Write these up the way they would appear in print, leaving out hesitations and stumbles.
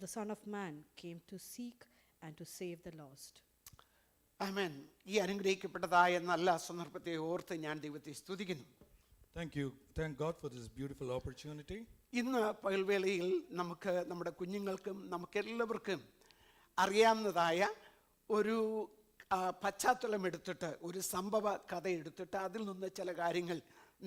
the Son of Man came to seek and to save the lost. ആമേൻ. ഈ അനുഗ്രഹിക്കപ്പെട്ടതായ നല്ല സന്ദർഭത്തെ ഓർത്ത് ഞാൻ ദൈവത്തെ സ്തുതിക്കുന്നു. Thank you. Thank God for this beautiful opportunity. ഇന്ന് പകൽവേളയിൽ നമുക്ക് നമ്മുടെ കുഞ്ഞുങ്ങൾക്കും നമുക്കെല്ലാവർക്കും അറിയാവുന്നതായ ഒരു പശ്ചാത്തലം എടുത്തിട്ട്, ഒരു സംഭവ കഥ എടുത്തിട്ട് അതിൽ നിന്ന് ചില കാര്യങ്ങൾ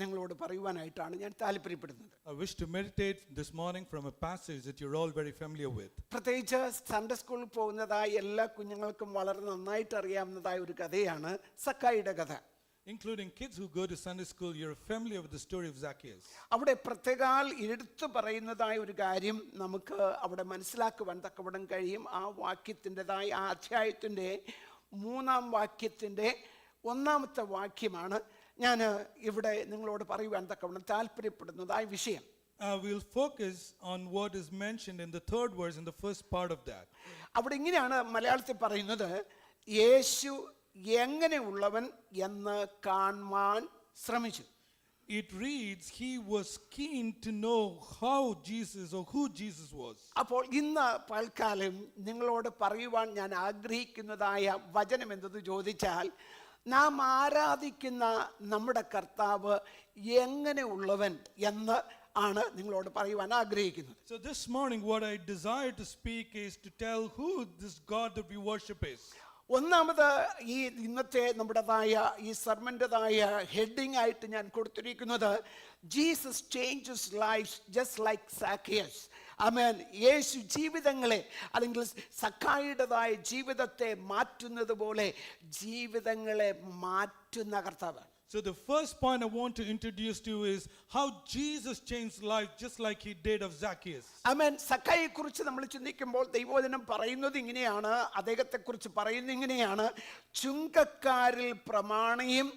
നിങ്ങളോട് പറയുവാനായിട്ടാണ് ഞാൻ താല്പര്യപ്പെടുന്നത്. I wish to meditate this morning from a passage that you're all very familiar with. പ്രത്യേകിച്ച് സൺഡേ സ്കൂളിൽ പോകുന്നതായ എല്ലാ കുഞ്ഞുങ്ങൾക്കും വളരെ നന്നായിട്ട് അറിയാവുന്നതായ ഒരു കഥയാണ് സക്കായിയുടെ കഥ. Including kids who go to Sunday school, you're familiar with the story of Zacchaeus. അവിടെ പ്രത്യേകാൽ എടുത്തു പറയുന്നതായ ഒരു കാര്യം നമുക്ക് അവിടെ മനസ്സിലാക്കുവാൻ തക്കവിടം കഴിയും. ആ വാക്യത്തിൻ്റെതായ ആ അധ്യായത്തിൻ്റെ 3-ാം വാക്യത്തിൻ്റെ 1-ാമത്തെ വാക്യമാണ് ഞാൻ ഇവിടെ നിങ്ങളോട് പറയുവാൻ തക്കവണ്ണം താല്പര്യപ്പെടുന്നതായ വിഷയം. We'll focus on what is mentioned in the 3rd verse in the first part of that. അവിടെ ഇങ്ങനെയാണ് മലയാളത്തിൽ പറയുന്നത്, യേശു എങ്ങനെയുള്ളവൻ എന്ന് കാണുവാൻ ശ്രമിച്ചു. It reads, he was keen to know how Jesus or who Jesus was. അപ്പോൾ ഇന്ന് പൽക്കാലം നിങ്ങളോട് പറയുവാൻ ഞാൻ ആഗ്രഹിക്കുന്നതായ വചനം എന്തെന്ന് ചോദിച്ചാൽ, നാം ആരാധിക്കുന്ന നമ്മുടെ കർത്താവ് എങ്ങനെയുള്ളവൻ എന്ന് ആണ് നിങ്ങളോട് പറയുവാൻ ആഗ്രഹിക്കുന്നത്. So this morning what I desire to speak is to tell who this God that we worship is. ഒന്നാമത് ഈ ഇന്നത്തെ നമ്മുടേതായ ഈ സർമൻ്റെതായ ഹെഡിങ് ആയിട്ട് ഞാൻ കൊടുത്തിരിക്കുന്നത്, Jesus changes life just like Zacchaeus. ആമേൻ. യേശു ജീവിതങ്ങളെ അല്ലെങ്കിൽ സക്കായിയുടേതായ ജീവിതത്തെ മാറ്റുന്നത് പോലെ ജീവിതങ്ങളെ മാറ്റുന്ന കർത്താവ്. So the first point I want to introduce to you is how Jesus changed life just like he did of Zacchaeus. ആമേൻ. സക്കായിയെ കുറിച്ച് നമ്മൾ ചിന്തിക്കുമ്പോൾ ദൈവവചനം പറയുന്നത് ഇങ്ങനെയാണ്, അദ്ദേഹത്തെ കുറിച്ച് പറയുന്നത് ഇങ്ങനെയാണ്, ചുങ്കക്കാരിൽ പ്രമാണിയും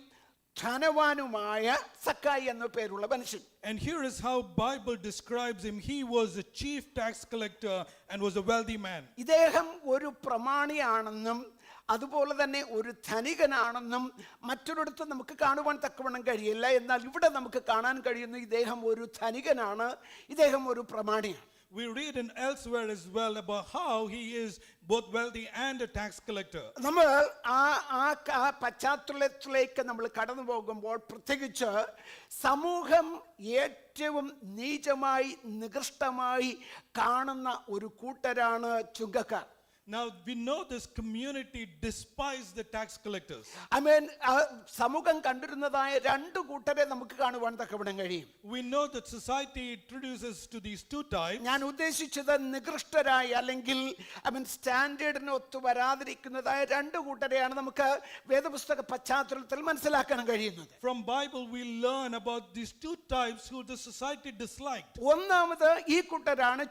ധനവാനുമായ സക്കായി എന്ന പേരുള്ള മനുഷ്യൻ. And here is how Bible describes him. He was a chief tax collector and was a wealthy man. ഇദ്ദേഹം ഒരു പ്രമാണിയാണെന്നും അതുപോലെ തന്നെ ഒരു ധനികനാണെന്നും മറ്റൊരിടത്ത് നമുക്ക് കാണുവാൻ തക്കവണ്ണം കഴിയില്ല. എന്നാൽ ഇവിടെ നമുക്ക് കാണാൻ കഴിയുന്നു, ഇദ്ദേഹം ഒരു ധനികനാണ്, ഇദ്ദേഹം ഒരു പ്രമാണിയാണ്. We read in elsewhere as well about how he is both wealthy and a tax collector. നമ്മൾ ആ പശ്ചാത്തലത്തിലേക്ക് നമ്മൾ കടന്നു പോകുമ്പോൾ പ്രത്യേകിച്ച് സമൂഹം ഏറ്റവും നീചമായി നികൃഷ്ടമായി കാണുന്ന ഒരു കൂട്ടരാണ് ചുങ്കക്കാർ. Now we know this community despised the tax collectors. ആമേൻ. സമൂഹം കണ്ടിരുന്നതായ 2 കൂട്ടരെ നമുക്ക് കാണുവാൻ തക്കവിടം കഴിയും. We know that society introduces to these 2 types. ഞാൻ ഉദ്ദേശിച്ചത് നികൃഷ്ടരായി അല്ലെങ്കിൽ സ്റ്റാൻഡേർഡിന് ഒത്തു വരാതിരിക്കുന്നതായ 2 കൂട്ടരെയാണ് നമുക്ക് വേദപുസ്തക പശ്ചാത്തലത്തിൽ മനസ്സിലാക്കാൻ കഴിയുന്നത്. From Bible we learn about these 2 types who the society disliked. ഒന്നാമത് ഈ കൂട്ടരാണ്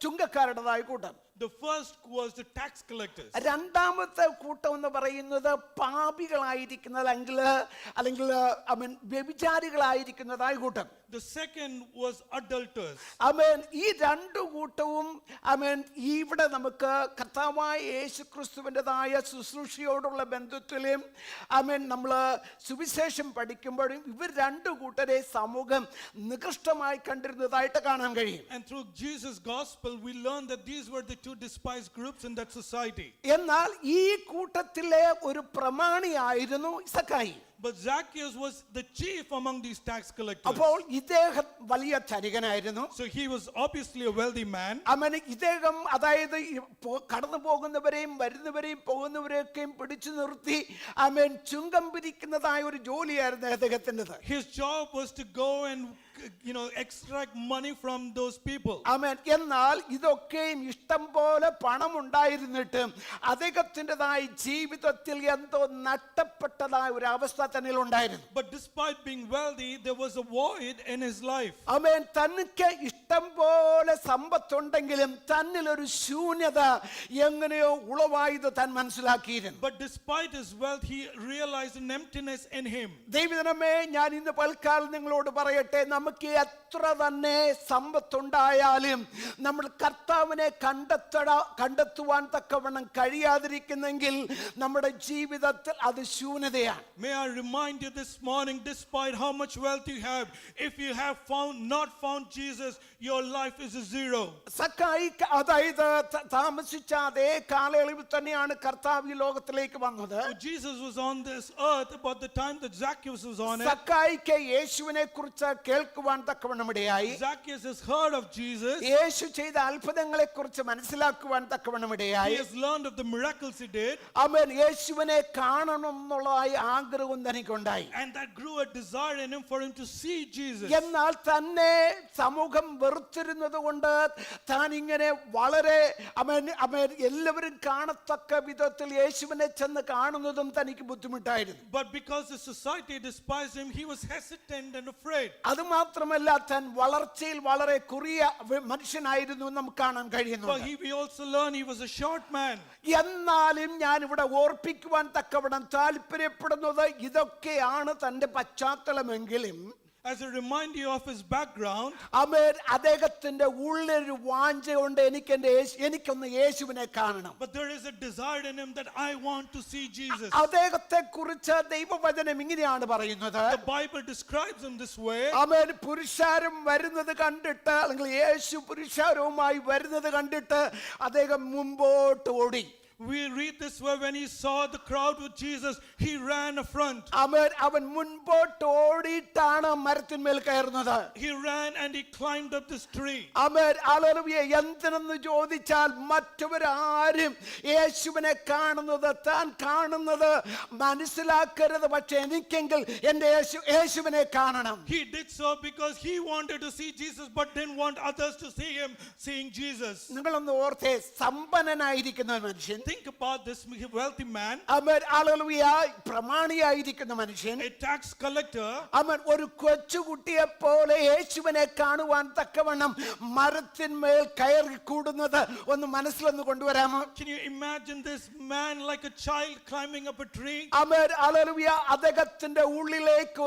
ചുങ്കക്കാരുടേതായ കൂട്ടം. The first was the tax collectors. രണ്ടാമത്തെ കൂട്ടം എന്ന് പറയുന്നത് പാപികളായിരിക്കുന്നത് അല്ലെങ്കിൽ വ്യഭിചാരികളായിരിക്കുന്നതായ കൂട്ടം. The second was adulterers. ആമേൻ. ഈ 2 കൂട്ടവും ആമേൻ ഇവിടെ നമുക്ക് കർത്താവായ യേശുക്രിസ്തുവിൻ്റെതായ ശുശ്രൂഷയോടുള്ള ബന്ധത്തിലും ആമേൻ നമ്മൾ സുവിശേഷം പഠിക്കുമ്പോഴും ഇവർ 2 കൂട്ടരെ സമൂഹം നികൃഷ്ടമായി കണ്ടിരുന്നതായിട്ട് കാണാൻ കഴിയും. And through Jesus' gospel we learn that these were the 2 despised groups in that society. എന്നാൽ ഈ കൂട്ടത്തിലെ ഒരു പ്രമാണിയായിരുന്നു സക്കായി. But Zacchaeus was the chief among these tax collectors. അപ്പോൾ ഇദ്ദേഹം വലിയ ധനികനായിരുന്നു. So he was obviously a wealthy man. ആമേൻ. ഇദ്ദേഹം അതായത് കടന്നു പോകുന്നവരെയും വരുന്നവരെയും പോകുന്നവരെയൊക്കെയും പിടിച്ചു നിർത്തി ആമേൻ ചുങ്കം പിരിക്കുന്നതായ ഒരു ജോലിയായിരുന്നു അദ്ദേഹത്തിൻ്റെത്. His job was to go and extract money from those people. ആമേൻ. എന്നാൽ ഇതൊക്കെയും ഇഷ്ടം പോലെ പണം ഉണ്ടായിരുന്നിട്ട് അദ്ദേഹത്തിൻ്റെതായ ജീവിതത്തിൽ എന്തോ നഷ്ടപ്പെട്ടതായ ഒരു അവസ്ഥ തന്നിൽ ഉണ്ടായിരുന്നു. But despite being wealthy, there was a void in his life. ആമേൻ. തനിക്ക് ഇഷ്ടം പോലെ സമ്പത്തുണ്ടെങ്കിലും തന്നിൽ ഒരു ശൂന്യത എങ്ങനെയോ ഉളവായത് താൻ മനസ്സിലാക്കിയിരുന്നു. But despite his wealth, he realized an emptiness in him. ദൈവജനമേ, ഞാൻ ഇന്ന് പൽക്കാലം നിങ്ങളോട് പറയട്ടെ, നമുക്ക് എത്ര തന്നെ സമ്പത്തുണ്ടായാലും നമ്മൾ കർത്താവിനെ കണ്ടെത്തുവാൻ തക്കവണ്ണം കഴിയാതിരിക്കുന്നെങ്കിൽ നമ്മുടെ ജീവിതത്തിൽ അത് ശൂന്യതയാണ്. May I remind you this morning, despite how much wealth you have, if you have not found Jesus, your life is a zero. സക്കായി അതായത് താമസിച്ച അതേ കാലയളവിൽ തന്നെയാണ് കർത്താവ് ഈ ലോകത്തിലേക്ക് വന്നത്. Jesus was on this earth about the time that Zacchaeus was on it. സക്കായിക്ക് യേശുവിനെ കുറിച്ച് കേൾക്കുവാൻ തക്കവണ്ണം ഇടയായി. Zacchaeus has heard of Jesus. യേശു ചെയ്ത അത്ഭുതങ്ങളെ കുറിച്ച് മനസ്സിലാക്കുവാൻ തക്കവണ്ണം ഇടയായി. He has learned of the miracles he did. അവൻ യേശുവിനെ കാണണം എന്നുള്ളതായി ആഗ്രഹം തനിക്കുണ്ടായി. And that grew a desire in him for him to see Jesus. എന്നാൽ തന്നെ സമൂഹം വെറുത്തിരുന്നത് കൊണ്ട് താൻ ഇങ്ങനെ വളരെ എല്ലാവരും കാണത്തക്ക വിധത്തിൽ യേശുവിനെ ചെന്ന് കാണുന്നതും തനിക്ക് ബുദ്ധിമുട്ടായിരുന്നു. But because the society despised him, he was hesitant and afraid. അതുമാത്രമല്ല താൻ വളർച്ചയിൽ വളരെ കുറിയ മനുഷ്യനായിരുന്നു നമുക്ക് കാണാൻ കഴിയുന്നു. But we also learn he was a short man. എന്നാലും ഞാൻ ഇവിടെ ഓർപ്പിക്കുവാൻ തക്കവണ്ണം താല്പര്യപ്പെടുന്നത് ഇതൊക്കെയാണ് തന്റെ പശ്ചാത്തലമെങ്കിലും, as a reminder of his background, അദ്ദേഹത്തിന്റെ ഉള്ളൊരു വാഞ്ചയുണ്ട്, എനിക്കൊന്ന് യേശുവിനെ കാണണം. but there is a desire in him that I want to see Jesus. അദ്ദേഹത്തെ കുറിച്ച് ദൈവവചനം ഇങ്ങനെയാണ് പറയുന്നത്. The Bible describes him this way. പുരുഷാരം വരുന്നത് കണ്ടിട്ട്, അല്ലെങ്കിൽ യേശു പുരുഷാരവുമായി വരുന്നത് കണ്ടിട്ട് അദ്ദേഹം മുമ്പോട്ട് ഓടി. We read this way, when he saw the crowd with Jesus, he ran front. അവൻ മുൻപോട്ട് ഓടിയിട്ടാണ് മരത്തിന്മേൽ കയറുന്നത്. He ran and he climbed up this tree. എന്തിനെന്ന് ചോദിച്ചാൽ മറ്റവരാരും യേശുവിനെ കാണുന്നത് താൻ കാണുന്നത് മനസ്സിലാക്കരുത്, പക്ഷെ എനിക്കെങ്കിൽ എന്റെ യേശുവിനെ കാണണം. He did so because he wanted to see Jesus but didn't want others to see him seeing Jesus. നിങ്ങളൊന്ന് ഓർത്തേ, സമ്പന്നനായിരിക്കുന്ന മനുഷ്യൻ, think about this wealthy man, പ്രമാണിയായിരിക്കുന്ന മനുഷ്യൻ, a tax collector, അവൻ ഒരു കൊച്ചുകുട്ടിയെ പോലെ യേശുവിനെ കാണുവാൻ തക്കവണ്ണം മരത്തിന്മേൽ കയറി കൂടുന്നത് ഒന്ന് മനസ്സിലൊന്ന് കൊണ്ടുവരാമോ? Can you imagine this man like a child climbing up a tree? അദ്ദേഹത്തിന്റെ ഉള്ളിലേക്ക്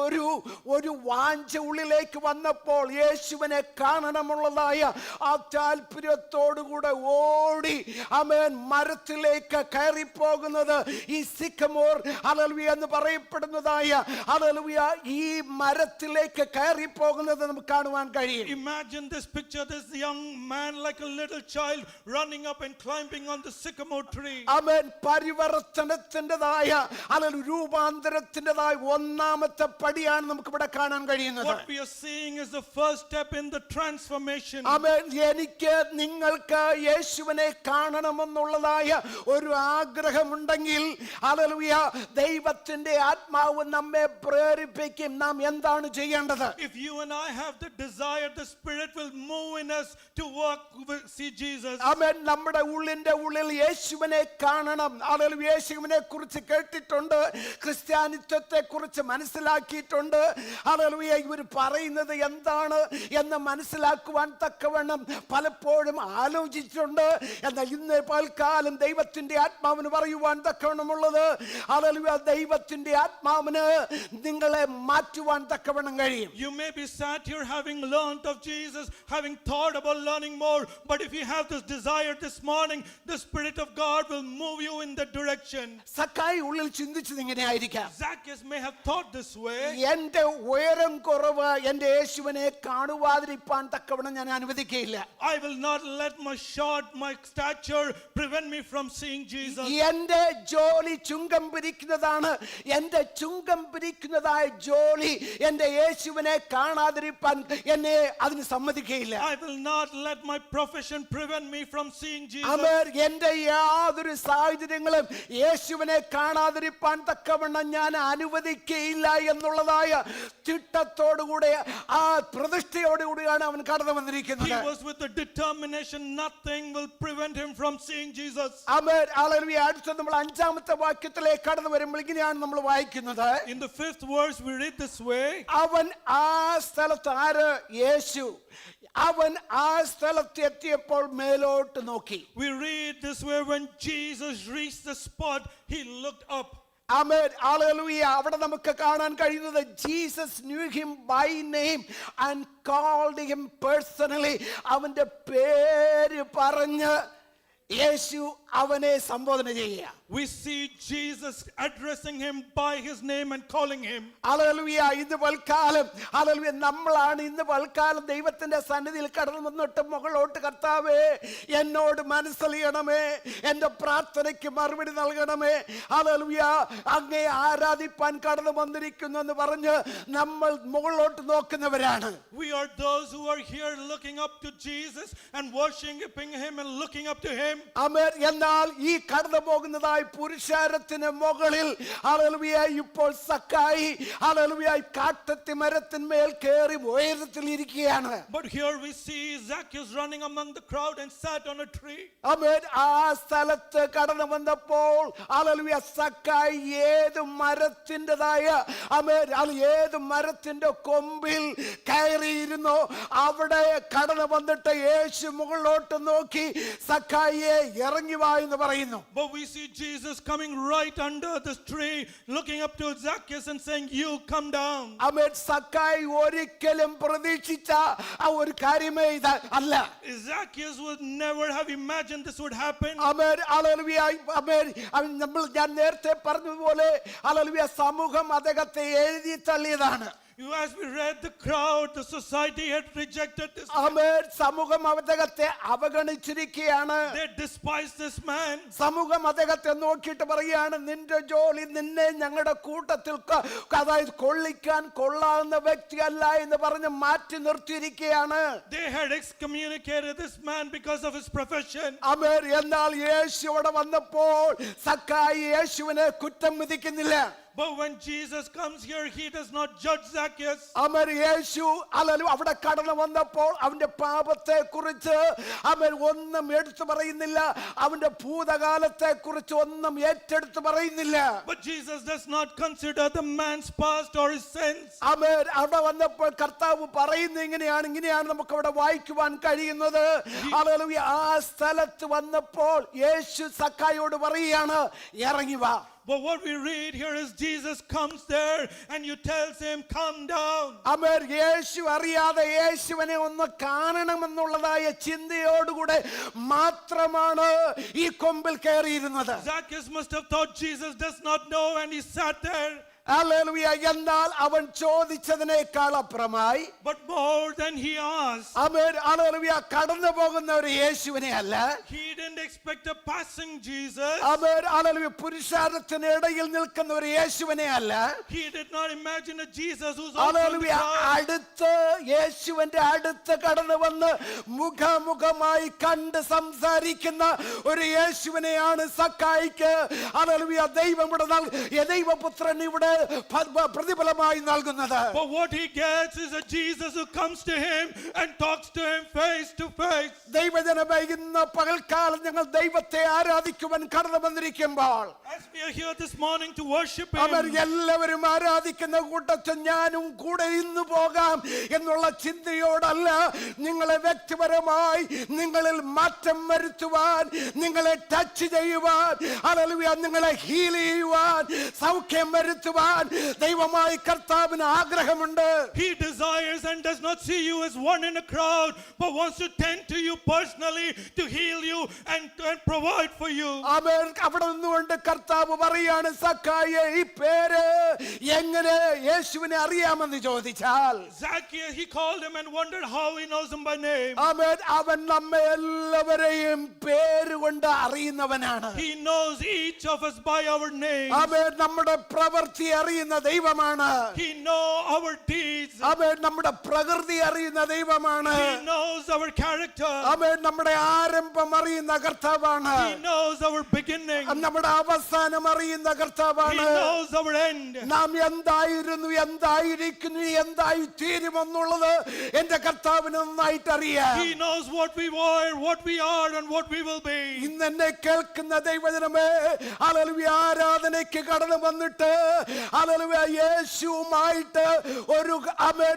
ഒരു വാഞ്ച ഉള്ളിലേക്ക് വന്നപ്പോൾ യേശുവിനെ കാണണമെന്നുള്ളതായ ആ താല്പര്യത്തോടുകൂടെ ഓടി മരത്തിലേക്ക് കയറി പോകുന്നത് ഈ സിക്കമോർ എന്ന് പറയപ്പെടുന്നതായ ഈ മരത്തിലേക്ക് കയറി പോകുന്നത് നമുക്ക് കാണുവാൻ കഴിയും. Imagine this picture, this young man like a little child running up and climbing on the sycamore tree. പരിവർത്തനത്തിൻ്റെതായ രൂപാന്തരത്തിൻ്റെതായ ഒന്നാമത്തെ പടിയാണ് നമുക്ക് ഇവിടെ കാണാൻ കഴിയുന്നത്. What we are seeing is the first step in the transformation. എനിക്ക് നിങ്ങൾക്ക് യേശുവിനെ കാണണമെന്നുള്ളതായ ഒരു ആഗ്രഹമുണ്ടെങ്കിൽ ദൈവത്തിന്റെ ആത്മാവ് നമ്മെ പ്രേരിപ്പിക്കും. നാം എന്താണ് ചെയ്യേണ്ടത്? If you and I have the desire, the Spirit will move in us to walk, see Jesus. നമ്മുടെ ഉള്ളിന്റെ ഉള്ളിൽ യേശുവിനെ കാണണം. യേശുവിനെ കുറിച്ച് കേട്ടിട്ടുണ്ട്, ക്രിസ്ത്യാനിത്വത്തെ കുറിച്ച് മനസ്സിലാക്കിയിട്ടുണ്ട്. ഇവർ പറയുന്നത് എന്താണ് എന്ന് മനസ്സിലാക്കുവാൻ തക്കവണ്ണം പലപ്പോഴും ആലോചിച്ചിട്ടുണ്ട്. എന്നാൽ ഇന്ന് പൽക്കാലം ദൈവത്തിന്റെ ആത്മാവിന് പറയുവാൻ തക്കവണ്ണമുള്ളത്, ദൈവത്തിന്റെ ആത്മാവിന് നിങ്ങളെ മാറ്റുവാൻ തക്കവണ്ണം കഴിയും. You may be sat here having learned of Jesus, having thought about learning more, but if you have this desire this morning, the Spirit of God will move you in that direction. സക്കായി ഉള്ളിൽ ചിന്തിച്ചത് ഇങ്ങനെയായിരിക്കാം. Zacchaeus may have thought this way. എന്റെ ഉയരം കുറവ് എന്റെ യേശുവിനെ കാണുവാതിരിക്കാൻ തക്കവണ്ണം ഞാൻ അനുവദിക്കുകയില്ല. I will not let my stature prevent me from seeing Jesus. എന്റെ ജോലി ചുങ്കം പിരിക്കുന്നതാണ്. എന്റെ ചുങ്കം പിരിക്കുന്നതായ ജോലി എന്റെ യേശുവിനെ കാണാതിരിക്കാൻ എന്നെ അതിന് സമ്മതിക്കുകയില്ല. I will not let my profession prevent me from seeing Jesus. എന്റെ യാതൊരു സാഹചര്യങ്ങളും യേശുവിനെ കാണാതിരിക്കാൻ തക്കവണ്ണം ഞാൻ അനുവദിക്കുകയില്ല എന്നുള്ളതായ ചിട്ടത്തോടുകൂടെ ആ പ്രതിഷ്ഠയോടുകൂടിയാണ് അവൻ കടന്നു വന്നിരിക്കുന്നത്. He was with the determination nothing will prevent him from seeing Jesus. അടുത്ത നമ്മൾ അഞ്ചാമത്തെ വാക്യത്തിലേക്ക് കടന്നു വരുമ്പോൾ ഇങ്ങനെയാണ് നമ്മൾ വായിക്കുന്നത്. In the 5th verse we read this way. അവൻ ആ സ്ഥലത്ത്, ആര്? യേശു. അവൻ ആ സ്ഥലത്ത് എത്തിയപ്പോൾ മേലോട്ട് നോക്കി. We read this way, when Jesus reached the spot, he looked up. Amen, hallelujah. അവിടെ നമുക്ക് കാണാൻ കഴിയുന്നത് Jesus knew him by name and called him personally. അവന്റെ പേര് പറഞ്ഞ് യേശു അവനെ സംബോധന ചെയ്യുക. We see Jesus addressing him by his name and calling him. Hallelujah. ഇന്ന് പൽക്കാലം, ഹല്ലേലൂയ, നമ്മളാണ് ഇന്ന് പൽക്കാലം ദൈവത്തിന്റെ സന്നിധിയിൽ കടന്നു വന്നിട്ട് മുകളോട്ട് കർത്താവേ എന്നോട് മനസ്സലിയണമേ, എന്റെ പ്രാർത്ഥനയ്ക്ക് മറുപടി നൽകണമേ, ഹല്ലേലൂയ, അങ്ങേ ആരാധിപ്പാൻ കടന്നു വന്നിരിക്കുന്നു എന്ന് പറഞ്ഞ് നമ്മൾ മുകളിലോട്ട് നോക്കുന്നവരാണ്. We are those who are here looking up to Jesus and worshiping him and looking up to him. ആമേൻ. എന്നാൽ ഈ കടന്നു പോകുന്നതായി പുരുഷാരത്തിന് മുകളിൽ, ഹല്ലേലൂയ, ഇപ്പോൾ സക്കായി, ഹല്ലേലൂയ, കാട്ടത്തി മരത്തിന്മേൽ കയറി ഉയരത്തിൽ ഇരിക്കുകയാണ്. But here we see Zacchaeus running among the crowd and sat on a tree. ആമേൻ. ആ സ്ഥലത്ത് കടന്നു വന്നപ്പോൾ, ഹല്ലേലൂയ, സക്കായി ഏത് മരത്തിൻ്റെതായ, ആമേൻ, ഏത് മരത്തിന്റെ കൊമ്പിൽ കയറിയിരുന്നോ അവിടെ കടന്നു വന്നിട്ട് യേശു മുകളിലോട്ട് നോക്കി സക്കായിയെ ഇറങ്ങി വാ എന്ന് പറയുന്നു. But we see Jesus coming right under this tree, looking up to Zacchaeus and saying, "You come down." ആമേൻ. സക്കായി ഒരിക്കലും പ്രതീക്ഷിച്ച ആ ഒരു കാര്യമേ ഇത് അല്ല. Zacchaeus would never have imagined this would happen. ആമേൻ, ഹല്ലേലൂയ. ആമേൻ. ഞാൻ നേരത്തെ പറഞ്ഞതുപോലെ, ഹല്ലേലൂയ, സമൂഹം അദ്ദേഹത്തെ എഴുതി തള്ളിയതാണ്. As we read, the crowd, the society had rejected this man. ആമേൻ. സമൂഹം അദ്ദേഹത്തെ അവഗണിച്ചിരിക്കുകയാണ്. They despised this man. സമൂഹം അദ്ദേഹത്തെ നോക്കിയിട്ട് പറയുകയാണ്, നിന്റെ ജോലി നിന്നെ ഞങ്ങളുടെ കൂട്ടത്തിൽ അതായത് കൊള്ളിക്കാൻ കൊള്ളാവുന്ന വ്യക്തിയല്ല എന്ന് പറഞ്ഞ് മാറ്റി നിർത്തിയിരിക്കുകയാണ്. They had excommunicated this man because of his profession. ആമേൻ. എന്നാൽ യേശു അവിടെ വന്നപ്പോൾ സക്കായി യേശുവിനെ കുറ്റം വിധിക്കുന്നില്ല. But when Jesus comes here, he does not judge Zacchaeus. ആമേൻ. യേശു അവിടെ കടന്നു വന്നപ്പോൾ അവന്റെ പാപത്തെ കുറിച്ച് അവൻ ഒന്നും എടുത്തു പറയുന്നില്ല, അവന്റെ ഭൂതകാലത്തെ കുറിച്ച് ഒന്നും ഏറ്റെടുത്ത് പറയുന്നില്ല. But Jesus does not consider the man's past or his sins. ആമേൻ. അവിടെ വന്നപ്പോൾ കർത്താവ് പറയുന്നത് ഇങ്ങനെയാണ് നമുക്ക് അവിടെ വായിക്കുവാൻ കഴിയുന്നത്. ഹല്ലേലൂയ. ആ സ്ഥലത്ത് വന്നപ്പോൾ യേശു സക്കായിയോട് പറയുകയാണ്, ഇറങ്ങി വാ. But what we read here is Jesus comes there and you tells him, "Come down." ആമേൻ. യേശു അറിയാതെ യേശുവിനെ ഒന്ന് കാണണമെന്നുള്ളതായ ചിന്തയോടുകൂടെ മാത്രമാണ് ഈ കൊമ്പിൽ കയറിയിരുന്നത്. Zacchaeus must have thought Jesus does not know and he sat there. Hallelujah. എന്നാൽ അവൻ ചോദിച്ചതിനേക്കാൾ അപ്പുറമായി, But more than he asked. Amen, hallelujah, കടന്നു പോകുന്ന ഒരു യേശുവിനെ അല്ല, He didn't expect a passing Jesus. ആമേൻ, ഹല്ലേലൂയ, പുരുഷാരത്തിനിടയിൽ നിൽക്കുന്ന ഒരു യേശുവിനെ അല്ല, He did not imagine a Jesus who's also in the hallelujah, crowd. അടുത്ത് യേശുവിന്റെ അടുത്ത് കടന്നു വന്ന് മുഖാമുഖമായി കണ്ട് സംസാരിക്കുന്ന ഒരു യേശുവിനെയാണ് സക്കായിക്ക്, ഹല്ലേലൂയ, ദൈവപുത്രൻ ഇവിടെ പ്രതിഫലമായി നൽകുന്നത്. But what he gets is a Jesus who comes to him and talks to him face to face. ദൈവജനമേ, ഇന്ന് പകൽക്കാലം ഞങ്ങൾ ദൈവത്തെ ആരാധിക്കുവാൻ കടന്നു വന്നിരിക്കുമ്പോൾ, As we are here this morning to worship our him, എല്ലാവരും ആരാധിക്കുന്ന കൂട്ടത്തിൽ ഞാനും കൂടെ ഇന്ന് പോകാം എന്നുള്ള ചിന്തയോടല്ല, നിങ്ങളെ വ്യക്തിപരമായി നിങ്ങളിൽ മാറ്റം വരുത്തുവാൻ, നിങ്ങളെ ടച്ച് ചെയ്യുവാൻ, ഹല്ലേലൂയ, നിങ്ങളെ ഹീൽ ചെയ്യുവാൻ, സൗഖ്യം വരുത്തുവാൻ ദൈവമായി കർത്താവിന് ആഗ്രഹമുണ്ട്. he desires and does not see you as one in a crowd, but wants to tend to you personally, to heal you and provide for you. ആമേൻ. അവിടെ നിന്നുകൊണ്ട് കർത്താവ് പറയാണ്, സക്കായിയെ, ഈ പേര് എങ്ങനെ യേശുവിനെ അറിയാമെന്ന് ചോദിച്ചാൽ, Zacchaeus, he called him and wondered how he knows him by name. ആമേൻ, അവൻ നമ്മെ എല്ലാവരെയും പേരുകൊണ്ട് അറിയുന്നവനാണ്. He knows each of us by our name. ആമേൻ. നമ്മുടെ പ്രവൃത്തി അറിയുന്ന ദൈവമാണ്. He knows our deeds. ആമേൻ. നമ്മുടെ പ്രകൃതി അറിയുന്ന ദൈവമാണ്. He knows our character. ആമേൻ. നമ്മുടെ ആരംഭം അറിയുന്ന കർത്താവാണ്. He knows our beginning. നമ്മുടെ അവസാനം അറിയുന്ന He കർത്താവാണ്. knows our end. നാം എന്തായിരുന്നു, എന്തായിരിക്കുന്നു, എന്തായി തീരുമെന്നുള്ളത് എന്റെ കർത്താവിന് നന്നായിട്ട് അറിയാം. He knows what we were, what we are, and what we will be. ഇന്ന് എന്നെ കേൾക്കുന്ന ദൈവജനമേ, ഹല്ലേലൂയ, ആരാധനയ്ക്ക് കടന്നു വന്നിട്ട് ഹല്ലേലൂയ യേശുവുമായിട്ട്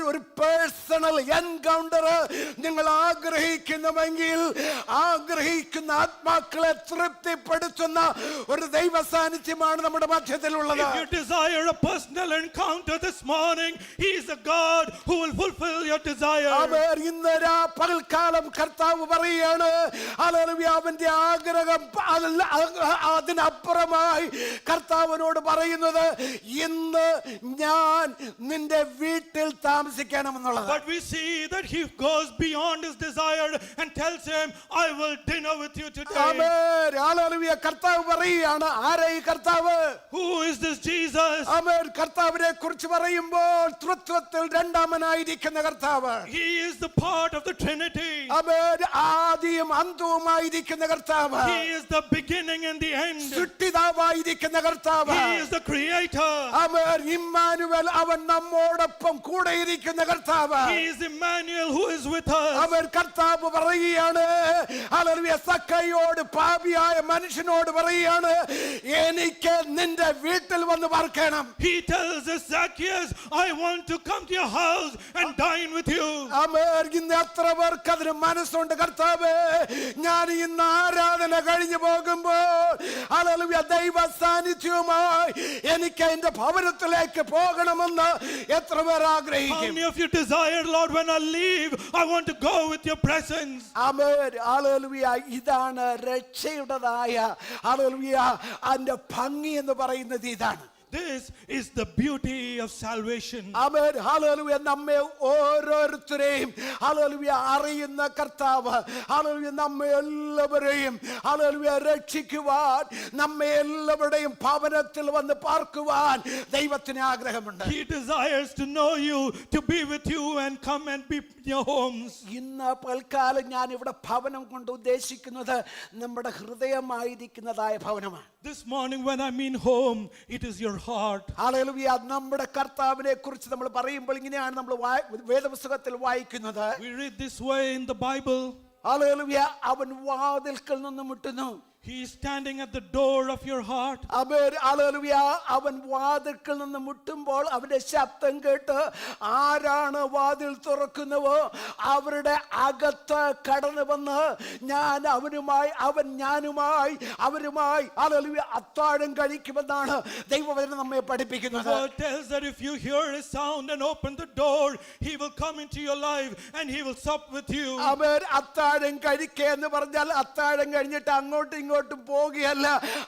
ഒരു പേഴ്സണൽ എൻകൗണ്ടർ നിങ്ങൾ ആഗ്രഹിക്കുന്നുവെങ്കിൽ, ആഗ്രഹിക്കുന്ന ആത്മാക്കളെ തൃപ്തിപ്പെടുത്തുന്ന ഒരു ദൈവ സാന്നിധ്യമാണ് നമ്മുടെ മധ്യത്തിലുള്ളത്. If you desire a personal encounter this morning, He is a God who will fulfill your desire. ഇന്ന് പകൽക്കാലം കർത്താവ് പറയുകയാണ്, ഹല്ലേലൂയ, അവന്റെ ആഗ്രഹം അതിനപ്പുറമായി കർത്താവിനോട് പറയുന്നത്, ഇന്ന് ഞാൻ നിന്റെ വീട്ടിൽ താമസിക്കണമെന്നുള്ളത്. But we see that He goes beyond his desire and tells him, I will dinner with you today. Amen, hallelujah. കർത്താവ് പറയുകയാണ്, ആരാ ഈ കർത്താവ്? Who is this Jesus? ആമേൻ. കർത്താവിനെ കുറിച്ച് പറയുമ്പോൾ തൃത്വത്തിൽ രണ്ടാമനായിരിക്കുന്ന കർത്താവ്. He is the part of the Trinity. ആമേൻ. ആദിയും അന്തവുമായിരിക്കുന്ന കർത്താവ്. He is the beginning and the end. സൃഷ്ടിതാവായിരിക്കുന്ന കർത്താവ്. He is the creator. ആമേൻ. ഇമ്മാനുവേൽ, അവൻ നമ്മോടൊപ്പം കൂടെയിരിക്കുന്ന കർത്താവ്. He is Emmanuel who is with us. അവൻ കർത്താവ് പറയുകയാണ്, ഹല്ലേലൂയ, സക്കൈയോട്, പാപിയായ മനുഷ്യനോട് പറയുകയാണ്, എനിക്ക് നിന്റെ വീട്ടിൽ വന്ന് പാർക്കണം. He tells us, Zacchaeus, I want to come to your house and dine with you. ആമേൻ. ഇന്ന് എത്ര പേർക്ക് അതിന് മനസ്സുണ്ട്? കർത്താവേ, ഞാൻ ഇന്ന് ആരാധന കഴിഞ്ഞു പോകുമ്പോൾ ഹല്ലേലൂയ ദൈവ സാന്നിധ്യവുമായി എനിക്ക് എന്റെ ഭവനത്തിലേക്ക് പോകണമെന്ന് എത്ര പേർ How ആഗ്രഹിക്കും? many of you desire, Lord, when I leave, I want to go with your presence? Amen, hallelujah. ഇതാണ് രക്ഷയുടേതായ ഹല്ലേലൂയ അതിന്റെ ഭംഗി എന്ന് പറയുന്നത്. ഇതാണ് This is the beauty of salvation. Amen, hallelujah. നമ്മെ ഓരോരുത്തരെയും ഹല്ലേലൂയ അറിയുന്ന കർത്താവ് ഹല്ലേലൂയ നമ്മെ എല്ലാവരെയും ഹല്ലേലൂയ രക്ഷിക്കുവാൻ, നമ്മെ എല്ലാവരുടെയും ഭവനത്തിൽ വന്ന് പാർക്കുവാൻ ദൈവത്തിന് ആഗ്രഹമുണ്ട്. He desires to know you, to be with you and come and be in your homes. ഇന്ന് പൽക്കാലം ഞാൻ ഇവിടെ ഭവനം കൊണ്ട് ഉദ്ദേശിക്കുന്നത് നമ്മുടെ ഹൃദയമായിരിക്കുന്നതായ ഭവനമാണ്. This morning when I mean home, it is your heart. Hallelujah. നമ്മുടെ കർത്താവിനെ കുറിച്ച് നമ്മൾ പറയുമ്പോൾ ഇങ്ങനെയാണ് നമ്മൾ വേദപുസ്തകത്തിൽ വായിക്കുന്നത്. We read this way in the Bible. Hallelujah. അവൻ വാതിൽക്കൽ നിന്ന് മുട്ടുന്നു. He is standing at the door of your heart. Hallelujah. അവൻ വാതിൽക്കൽ നിന്ന് മുട്ടുമ്പോൾ അവന്റെ ശബ്ദം കേട്ട് ആരാണ് വാതിൽ തുറക്കുന്നവോ അവരുടെ അകത്ത് കടന്നു വന്ന് അവൻ ഞാനുമായി അവരുമായി ഹല്ലേലൂയ അത്താഴം കഴിക്കുമെന്നാണ് ദൈവവചനം നമ്മെ പഠിപ്പിക്കുന്നത്. The word tells that if you hear his sound and open the door, he will come into your life and he will sup with you. അത്താഴം കഴിക്കുക എന്ന് പറഞ്ഞാൽ അത്താഴം കഴിഞ്ഞിട്ട് അങ്ങോട്ടും ഇങ്ങോട്ടും പോകുകയല്ല.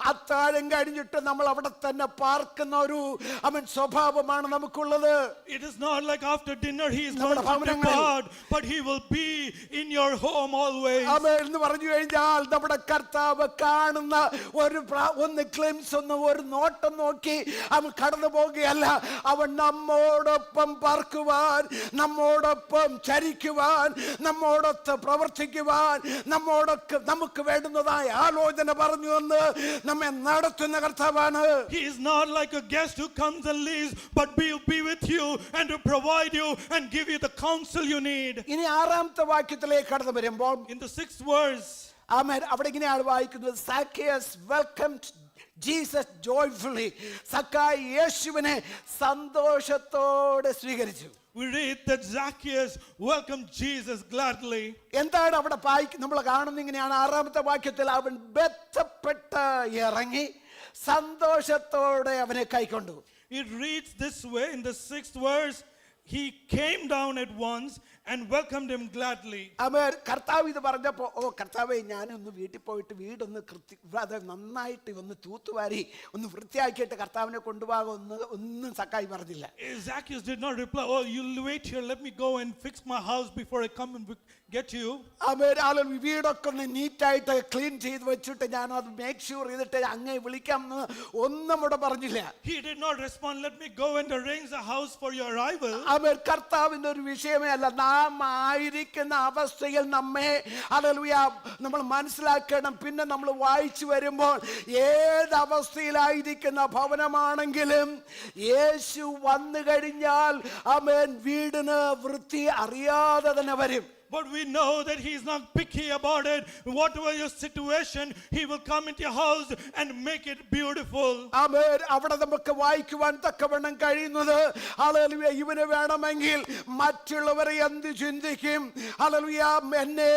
അത്താഴം കഴിഞ്ഞിട്ട് നമ്മൾ അവിടെ തന്നെ പാർക്കുന്ന ഒരു സ്വഭാവമാണ് നമുക്കുള്ളത്. It is not like after dinner he is going to depart, but he will be in your home always. എന്ന് പറഞ്ഞു കഴിഞ്ഞാൽ നമ്മുടെ കർത്താവ് കാണുന്ന ഒന്ന് ഗ്ലിംസ്, ഒരു നോട്ടം നോക്കി അവൻ കടന്നു പോകുകയല്ല. അവൻ നമ്മോടൊപ്പം പാർക്കുവാൻ, നമ്മോടൊപ്പം ചരിക്കുവാൻ, നമ്മോടൊത്ത് പ്രവർത്തിക്കുവാൻ, നമുക്ക് വേണ്ടുന്നതായ ആലോചന പറഞ്ഞു എന്ന് നമ്മെ നടത്തുന്ന കർത്താവാണ്. He is not like a guest who comes and leaves, but will be with you and to provide you and give you the counsel you need. ഇനി ആറാമത്തെ വാക്യത്തിലേക്ക് കടന്നു വരുമ്പോൾ In the 6th verse, ആമേൻ, അവിടെ ഇങ്ങനെയാണ് വായിക്കുന്നത്, Zacchaeus welcomed Jesus joyfully. സക്കായി യേശുവിനെ സന്തോഷത്തോടെ സ്വീകരിച്ചു. we read that Zacchaeus welcomed Jesus gladly. എന്താണ് അവിടെ നമ്മൾ കാണുന്നത്? ഇങ്ങനെയാണ് ആറാമത്തെ വാക്യത്തിൽ, അവൻ ബന്ധപ്പെട്ട് ഇറങ്ങി സന്തോഷത്തോടെ അവനെ കൈക്കൊണ്ടു. It reads this way in the 6th verse, he came down at once and welcomed him gladly. കർത്താവ് ഇത് പറഞ്ഞപ്പോ, കർത്താവേ, ഞാനൊന്ന് വീട്ടിൽ പോയിട്ട് വീടൊന്ന് നന്നായിട്ട് ഒന്ന് തൂത്തുവാരി ഒന്ന് വൃത്തിയാക്കിയിട്ട് കർത്താവിനെ കൊണ്ടുപോകാൻ ഒന്നും സക്കായി പറഞ്ഞില്ല. Zacchaeus did not reply, oh, you'll wait here, let me go and fix my house before I come and get you. വീടൊക്കെ ഒന്ന് നീറ്റായിട്ട് ക്ലീൻ ചെയ്ത് വെച്ചിട്ട് ഞാൻ അത് മേക്ക് ഷുവർ ചെയ്തിട്ട് അങ്ങേ വിളിക്കാം ഒന്നും ഇവിടെ പറഞ്ഞില്ല. He did not respond, let me go and arrange the house for your arrival. കർത്താവിന്റെ ഒരു വിഷയമേ അല്ല. നാം ആയിരിക്കുന്ന അവസ്ഥയിൽ നമ്മൾ മനസ്സിലാക്കണം. പിന്നെ നമ്മൾ വായിച്ചു വരുമ്പോൾ ഏത് അവസ്ഥയിലായിരിക്കുന്ന ഭവനമാണെങ്കിലും യേശു വന്നു കഴിഞ്ഞാൽ വീടിന് വൃത്തി അറിയാതെ തന്നെ വരും. But we know that He is not picky about it. Whatever your situation, He will come into your house and make it beautiful. ആമേൻ. അവിടെ നമുക്ക് വായിക്കുവാൻ തക്കവണ്ണം കഴിയുന്നത് ഹല്ലേലൂയ ഇവന് വേണമെങ്കിൽ മറ്റുള്ളവരെ എന്ത് ചിന്തിക്കും, ഹല്ലേലൂയ എന്നെ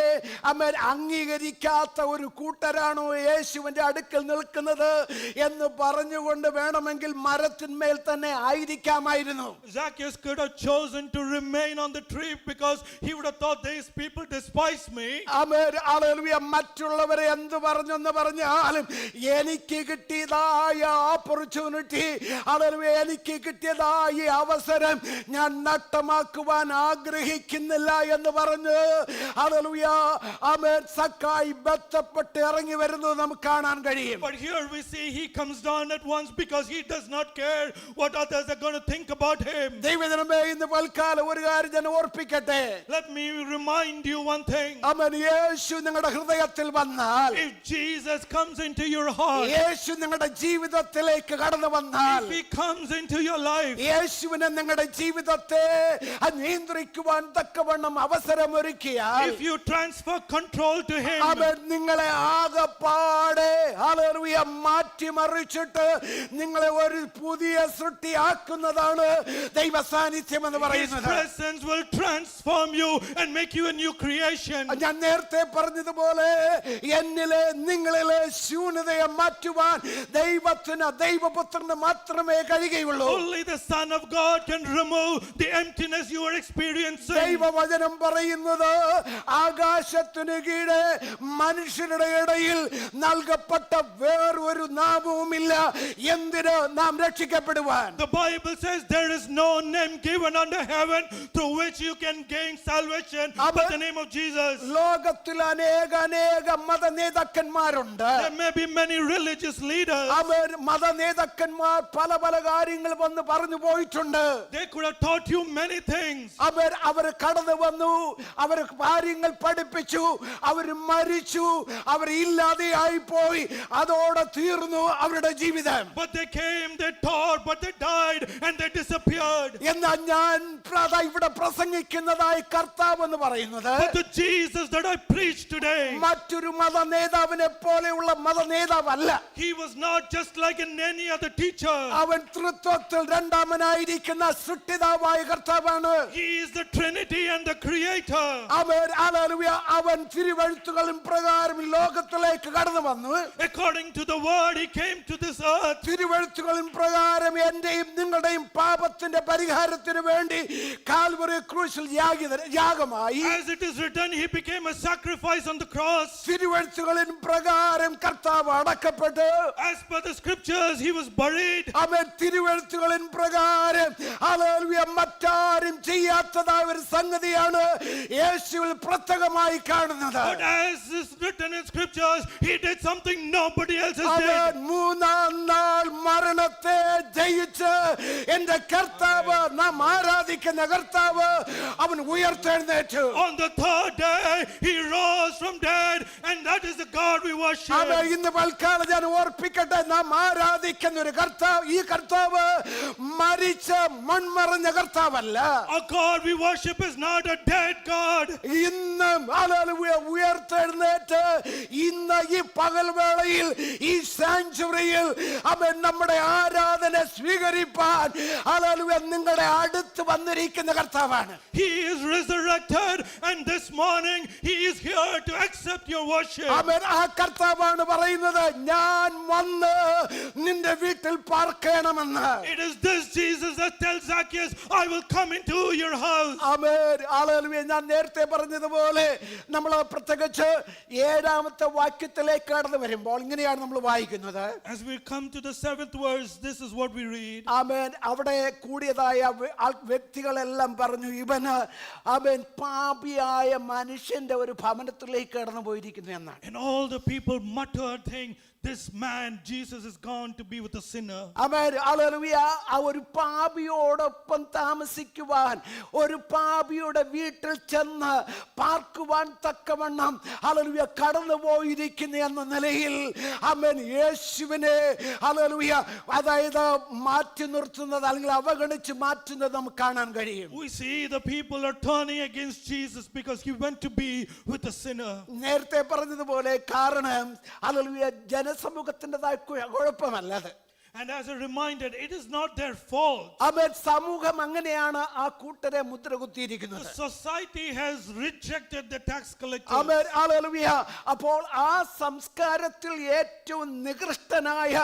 ആമേൻ അംഗീകരിക്കാത്ത ഒരു കൂട്ടരാണോ യേശുവിന്റെ അടുക്കൽ നിൽക്കുന്നത് എന്ന് പറഞ്ഞുകൊണ്ട് വേണമെങ്കിൽ മരത്തിന്മേൽ തന്നെ ആയിരിക്കാമായിരുന്നു. Zacchaeus could have chosen to remain on the tree because he would have thought these people despise me. Amen. Hallelujah മറ്റുള്ളവരെ എന്ത് പറഞ്ഞെന്ന് പറഞ്ഞാലും എനിക്ക് കിട്ടിയതായ ഓപ്പർച്യൂണിറ്റി, ഹല്ലേലൂയ എനിക്ക് കിട്ടിയതായ അവസരം ഞാൻ നഷ്ടമാക്കുവാൻ ആഗ്രഹിക്കുന്നില്ല എന്ന് പറഞ്ഞ് ഹല്ലേലൂയ ആമേൻ സക്കായി ബന്ധപ്പെട്ട് ഇറങ്ങി വരുന്നത് നമുക്ക് കാണാൻ കഴിയും. But here we see he comes down at once because he does not care what others are going to think about him. ദൈവജനമേ, ഇന്ന് പൽക്കാലം ഒരു കാര്യം ഞാൻ ഓർപ്പിക്കട്ടെ. Let me remind you one thing. ആമേൻ. യേശു നിങ്ങളുടെ ഹൃദയത്തിൽ വന്നാൽ, If Jesus comes into your heart, യേശു നിങ്ങളുടെ ജീവിതത്തിലേക്ക് കടന്നു വന്നാൽ, if He comes into your life, യേശുവിനെ നിങ്ങളുടെ ജീവിതത്തെ നിയന്ത്രിക്കുവാൻ തക്കവണ്ണം അവസരമൊരുക്കിയാൽ, if you transfer control to Him, അവൻ നിങ്ങളെ ആകപ്പാടെ ഹല്ലേലൂയ മാറ്റിമറിച്ചിട്ട് നിങ്ങളെ ഒരു പുതിയ സൃഷ്ടിയാക്കുന്നതാണ് ദൈവ സാന്നിധ്യം എന്ന് His പറയുന്നത്. presence will transform you and make you a new creation. ഞാൻ നേരത്തെ പറഞ്ഞതുപോലെ എന്നിലെ നിങ്ങളിലെ ശൂന്യതയെ മാറ്റുവാൻ ദൈവപുത്രന് മാത്രമേ കഴിയുകയുള്ളൂ. Only the Son of God can remove the emptiness you are experiencing. ദൈവവചനം പറയുന്നത് ആകാശത്തിനു കീഴെ മനുഷ്യരുടെ ഇടയിൽ നൽകപ്പെട്ട വേറൊരു നാമവുമില്ല എന്തിന് നാം രക്ഷിക്കപ്പെടുവാൻ. The Bible says there is no name given under heaven through which you can gain salvation but the name of Jesus. ലോകത്തിൽ അനേക മത നേതാക്കന്മാരുണ്ട്. There may be many religious leaders. അവർ മത നേതാക്കന്മാർ പല കാര്യങ്ങൾ വന്ന് പറഞ്ഞു പോയിട്ടുണ്ട്. They could have taught you many things. അവർ കടന്നു വന്നു, അവർ കാര്യങ്ങൾ പഠിപ്പിച്ചു, അവർ മരിച്ചു, അവർ ഇല്ലാതെയായി പോയി, അതോടെ തീർന്നു അവരുടെ ജീവിതം. But they came, they taught, but they died and they disappeared. എന്നാൽ ഞാൻ ഇവിടെ പ്രസംഗിക്കുന്നതായി കർത്താവ് എന്ന് പറയുന്നത് But the Jesus that I preach today, മറ്റൊരു മത നേതാവിനെ പോലെയുള്ള മത നേതാവല്ല. He was not just like any other teacher. അവൻ തൃത്വത്തിൽ രണ്ടാമനായിരിക്കുന്ന സൃഷ്ടിതാവായ കർത്താവാണ്. He is the Trinity and the Creator. അവൻ തിരുവെഴുത്തുകളും പ്രകാരം ലോകത്തിലേക്ക് കടന്നു വന്നു. According to the word, He came to this earth. തിരുവെഴുത്തുകളും പ്രകാരം എന്റെയും നിങ്ങളുടെയും പാപത്തിന്റെ പരിഹാരത്തിന് വേണ്ടി കാൽവറി ക്രൂശിൽ യാഗമായി. As it is written, He became a sacrifice on the cross. തിരുവെഴുത്തുകളിൻ പ്രകാരം കർത്താവ് അടക്കപ്പെട്ടു. As per the scriptures, He was buried. അവൻ തിരുവെഴുത്തുകളിൻ പ്രകാരം ഹല്ലേലൂയ മറ്റാരും ചെയ്യാത്തതായ ഒരു സംഗതിയാണ് യേശുവിൽ പ്രത്യേകമായി കാണുന്നത്. But as is written in scriptures, He did something nobody else has അവൻ did. മൂന്നാം നാൾ മരണത്തെ ജയിച്ച് എന്റെ കർത്താവ്, നാം ആരാധിക്കുന്ന കർത്താവ്, അവൻ ഉയർത്തെഴുന്നേറ്റു. On the third day, He rose from dead, and that is the God we worship. ഇന്ന് പൽക്കാലം ഞാൻ ഓർപ്പിക്കട്ടെ, നാം ആരാധിക്കുന്ന ഒരു കർത്താവ്, ഈ കർത്താവ് മരിച്ച മൺമറഞ്ഞ കർത്താവല്ല. Our God we worship is not a dead God. ഇന്നും ഉയർത്തെഴുന്നേറ്റ് ഇന്ന് ഈ പകൽവേളയിൽ ഈ സാങ്ച്വറിയിൽ അവൻ നമ്മുടെ ആരാധന സ്വീകരിപ്പാൻ നിങ്ങളുടെ അടുത്ത് വന്നിരിക്കുന്ന കർത്താവാണ്. He is resurrected, and this morning He is here to accept your worship. അവൻ ആ കർത്താവാണ് പറയുന്നത്, ഞാൻ വന്ന് നിന്റെ വീട്ടിൽ പാർക്കണമെന്ന്. It is this Jesus that tells Zacchaeus, I will come into your house. ഞാൻ നേരത്തെ പറഞ്ഞതുപോലെ നമ്മൾ പ്രത്യേകിച്ച് 7ാമത്തെ വാക്യത്തിലേക്ക് കടന്നു വരുമ്പോൾ ഇങ്ങനെയാണ് നമ്മൾ വായിക്കുന്നത്. As we come to the 7th verse, this is what we read. ആമേൻ. അവിടെ കൂടിയതായ വ്യക്തികളെല്ലാം പറഞ്ഞു, ഇവന് അവൻ പാപിയായ മനുഷ്യന്റെ ഒരു ഭവനത്തിലേക്ക് കടന്നു പോയിരിക്കുന്നു എന്നാണ്. And all the people muttered word saying, this man, Jesus, is gone to be with a sinner. Amen hallelujah. ആ ഒരു പാപിയോടൊപ്പം താമസിക്കുവാൻ, ഒരു പാപിയുടെ വീട്ടിൽ ചെന്ന് പാർക്കുവാൻ തക്കവണ്ണം ഹല്ലേലൂയ കടന്നുപോയിരിക്കുന്ന എന്ന നിലയിൽ ആമേൻ യേശുവിനെ ഹല്ലേലൂയ അതായത് മാറ്റി നിർത്തുന്നത് അല്ലെങ്കിൽ അവഗണിച്ച് മാറ്റുന്നത് നമുക്ക് കാണാൻ കഴിയും. We see the people are turning against Jesus because he went to be with a sinner. നേരത്തെ പറഞ്ഞതുപോലെ കാരണം ഹല്ലേലൂയ ജനസമൂഹത്തിൻ്റെതായ കുഴപ്പമല്ലത്. And as a reminder, it is not their fault. ആമേൻ സമൂഹം അങ്ങനെയാണ് ആ കൂട്ടരെ മുദ്ര കുത്തിയിരിക്കുന്നത്. The society has rejected the tax collectors. ആമേൻ ഹല്ലേലൂയ. അപ്പോൾ ആ സംസ്കാരത്തിൽ ഏറ്റവും നികൃഷ്ടനായ